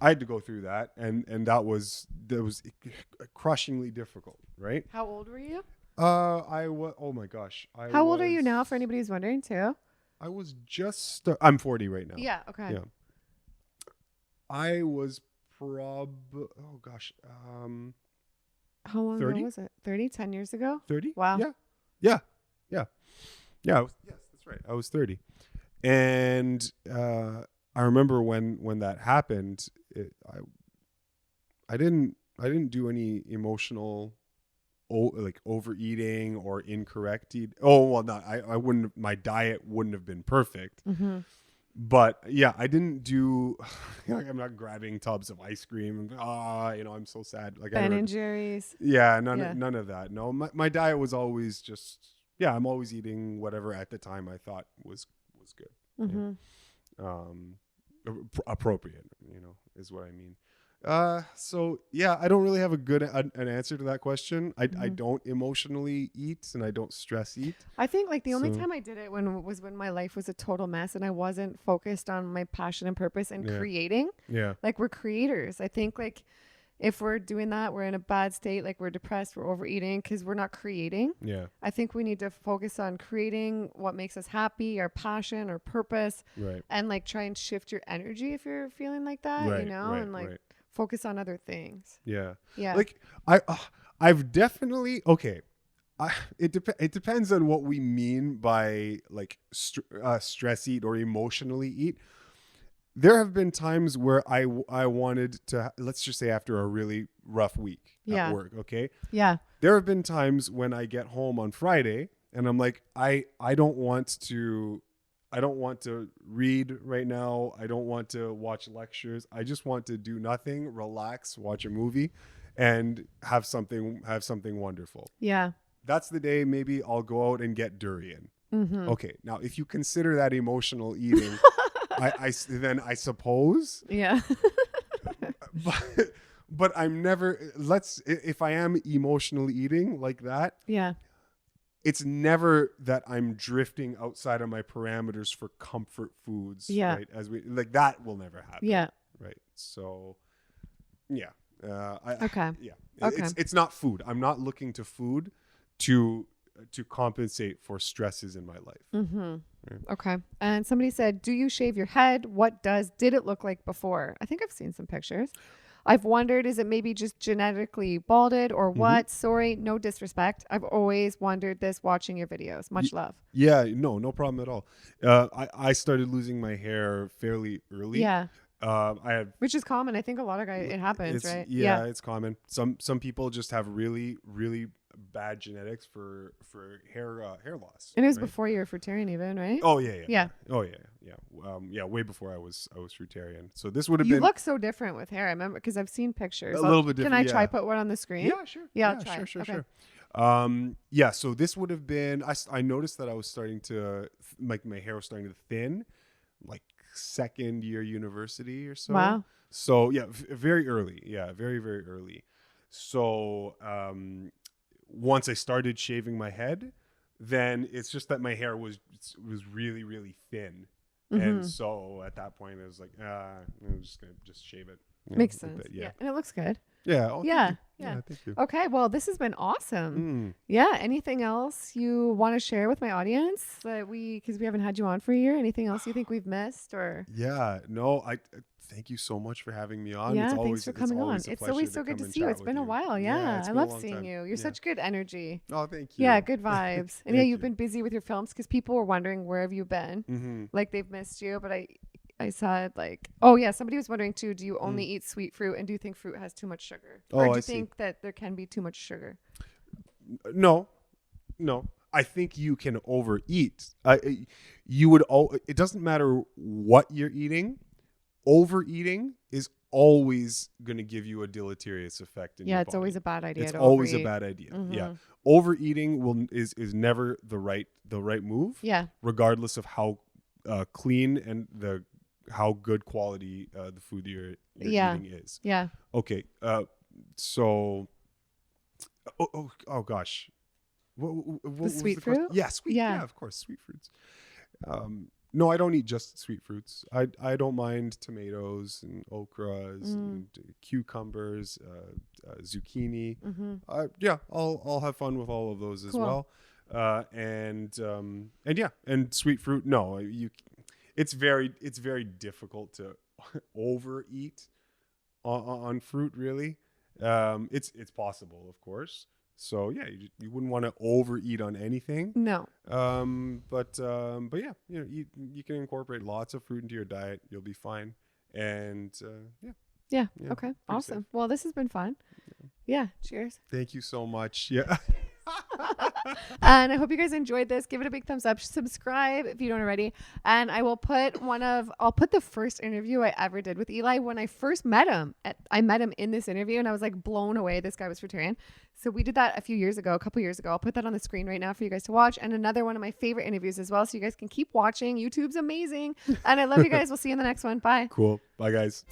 I had to go through that, and that was crushingly difficult, right? How old were you? Oh my gosh. How old are you now? For anybody who's wondering too. I was just. I'm 40 right now. Yeah. Okay. Yeah. I was Oh gosh. How long 30? ago was it? 30? 10 years ago? 30. Wow. Yeah. Yes, that's right. I was 30, and I remember when that happened. I didn't do any emotional. Like overeating or incorrect eat. Oh well, not I wouldn't. My diet wouldn't have been perfect, but yeah, I didn't do. I'm not grabbing tubs of ice cream. I'm so sad. Like Ben and Jerry's. Yeah, none of that. No, my diet was always just. Yeah, I'm always eating whatever at the time I thought was good. Appropriate. Is what I mean. So yeah, I don't really have a good an answer to that question. I don't emotionally eat and I don't stress eat. I think like the only time I did it was when my life was a total mess and I wasn't focused on my passion and purpose and creating. Yeah. Like we're creators. I think like if we're doing that, we're in a bad state, like we're depressed, we're overeating because we're not creating. Yeah. I think we need to focus on creating what makes us happy, our passion, our purpose. Right. And like try and shift your energy if you're feeling like that, Right, and like focus on other things. Yeah. Yeah. Like I've definitely it depends on what we mean by like stress eat or emotionally eat. There have been times where I wanted to, let's just say after a really rough week at work. Okay. Yeah. There have been times when I get home on Friday and I'm like, I don't want to read right now. I don't want to watch lectures. I just want to do nothing, relax, watch a movie and have something wonderful. Yeah. That's the day maybe I'll go out and get durian. Okay. Now, if you consider that emotional eating, then I suppose. Yeah. but I'm never, if I am emotionally eating like that. Yeah. It's never that I'm drifting outside of my parameters for comfort foods. Yeah. Right. That will never happen. Yeah. Right. So, yeah. Okay. Yeah. Okay. It's not food. I'm not looking to food to compensate for stresses in my life. Yeah. Okay. And somebody said, do you shave your head? Did it look like before? I think I've seen some pictures. I've wondered, is it maybe just genetically balded or what? Sorry, no disrespect. I've always wondered this watching your videos. Much love. Yeah, no problem at all. I started losing my hair fairly early. Yeah. Which is common. I think a lot of guys, it happens, right? Yeah, it's common. Some people just have really, really bad genetics for hair loss. And it was before you were fruitarian even, right? Oh yeah. Oh yeah. Way before I was fruitarian. So this would have been. You look so different with hair. I remember because I've seen pictures. A little bit different. Can I try put one on the screen? Yeah, sure. Yeah, I'll try. Sure. Yeah. So this would have been. I noticed that I was starting to my hair was starting to thin, like second year university or so. Wow. So yeah, very early. Yeah, very very early. So once I started shaving my head, then it's just that my hair was really really thin, and so at that point I was like, I'm just gonna shave it. Makes sense. Yeah, and it looks good. Yeah. Oh, yeah. Thank you. Okay. Well, this has been awesome. Yeah. Anything else you want to share with my audience that because we haven't had you on for a year? Anything else you think we've missed or? Yeah. No. Thank you so much for having me on. Yeah. Thanks for coming on. It's always so good to see you. It's been a while. Yeah. I love seeing you. You're such good energy. Oh, thank you. Yeah. Good vibes. And you've been busy with your films because people were wondering where have you been? Like they've missed you, but I said somebody was wondering too, do you only eat sweet fruit and do you think fruit has too much sugar? Or do you think that there can be too much sugar? No. I think you can overeat. It doesn't matter what you're eating. Overeating is always going to give you a deleterious effect in your body. It's always a bad idea. It's always a bad idea. Yeah. Overeating is never the right move. Yeah. Regardless of how clean and how good quality the food you're eating is. Yeah. Okay. So. Oh gosh. What the sweet fruit? Yeah, sweet. Yeah, of course, sweet fruits. No, I don't eat just sweet fruits. I don't mind tomatoes and okras and cucumbers, zucchini. Yeah, I'll have fun with all of those as well. And sweet fruit. No, it's very difficult to overeat on fruit. Really, it's possible, of course. So yeah, you wouldn't want to overeat on anything. No. But yeah, you can incorporate lots of fruit into your diet. You'll be fine. And yeah. Okay. Awesome. Safe. Well, this has been fun. Yeah. Cheers. Thank you so much. Yeah. And I hope you guys enjoyed this. Give it a big thumbs up. Subscribe if you don't already. And I will put I'll put the first interview I ever did with Eli when I first met him. I met him in this interview and I was like blown away. This guy was fruitarian. So we did that a couple years ago. I'll put that on the screen right now for you guys to watch. And another one of my favorite interviews as well. So you guys can keep watching. YouTube's amazing. And I love you guys. We'll see you in the next one. Bye. Cool. Bye, guys.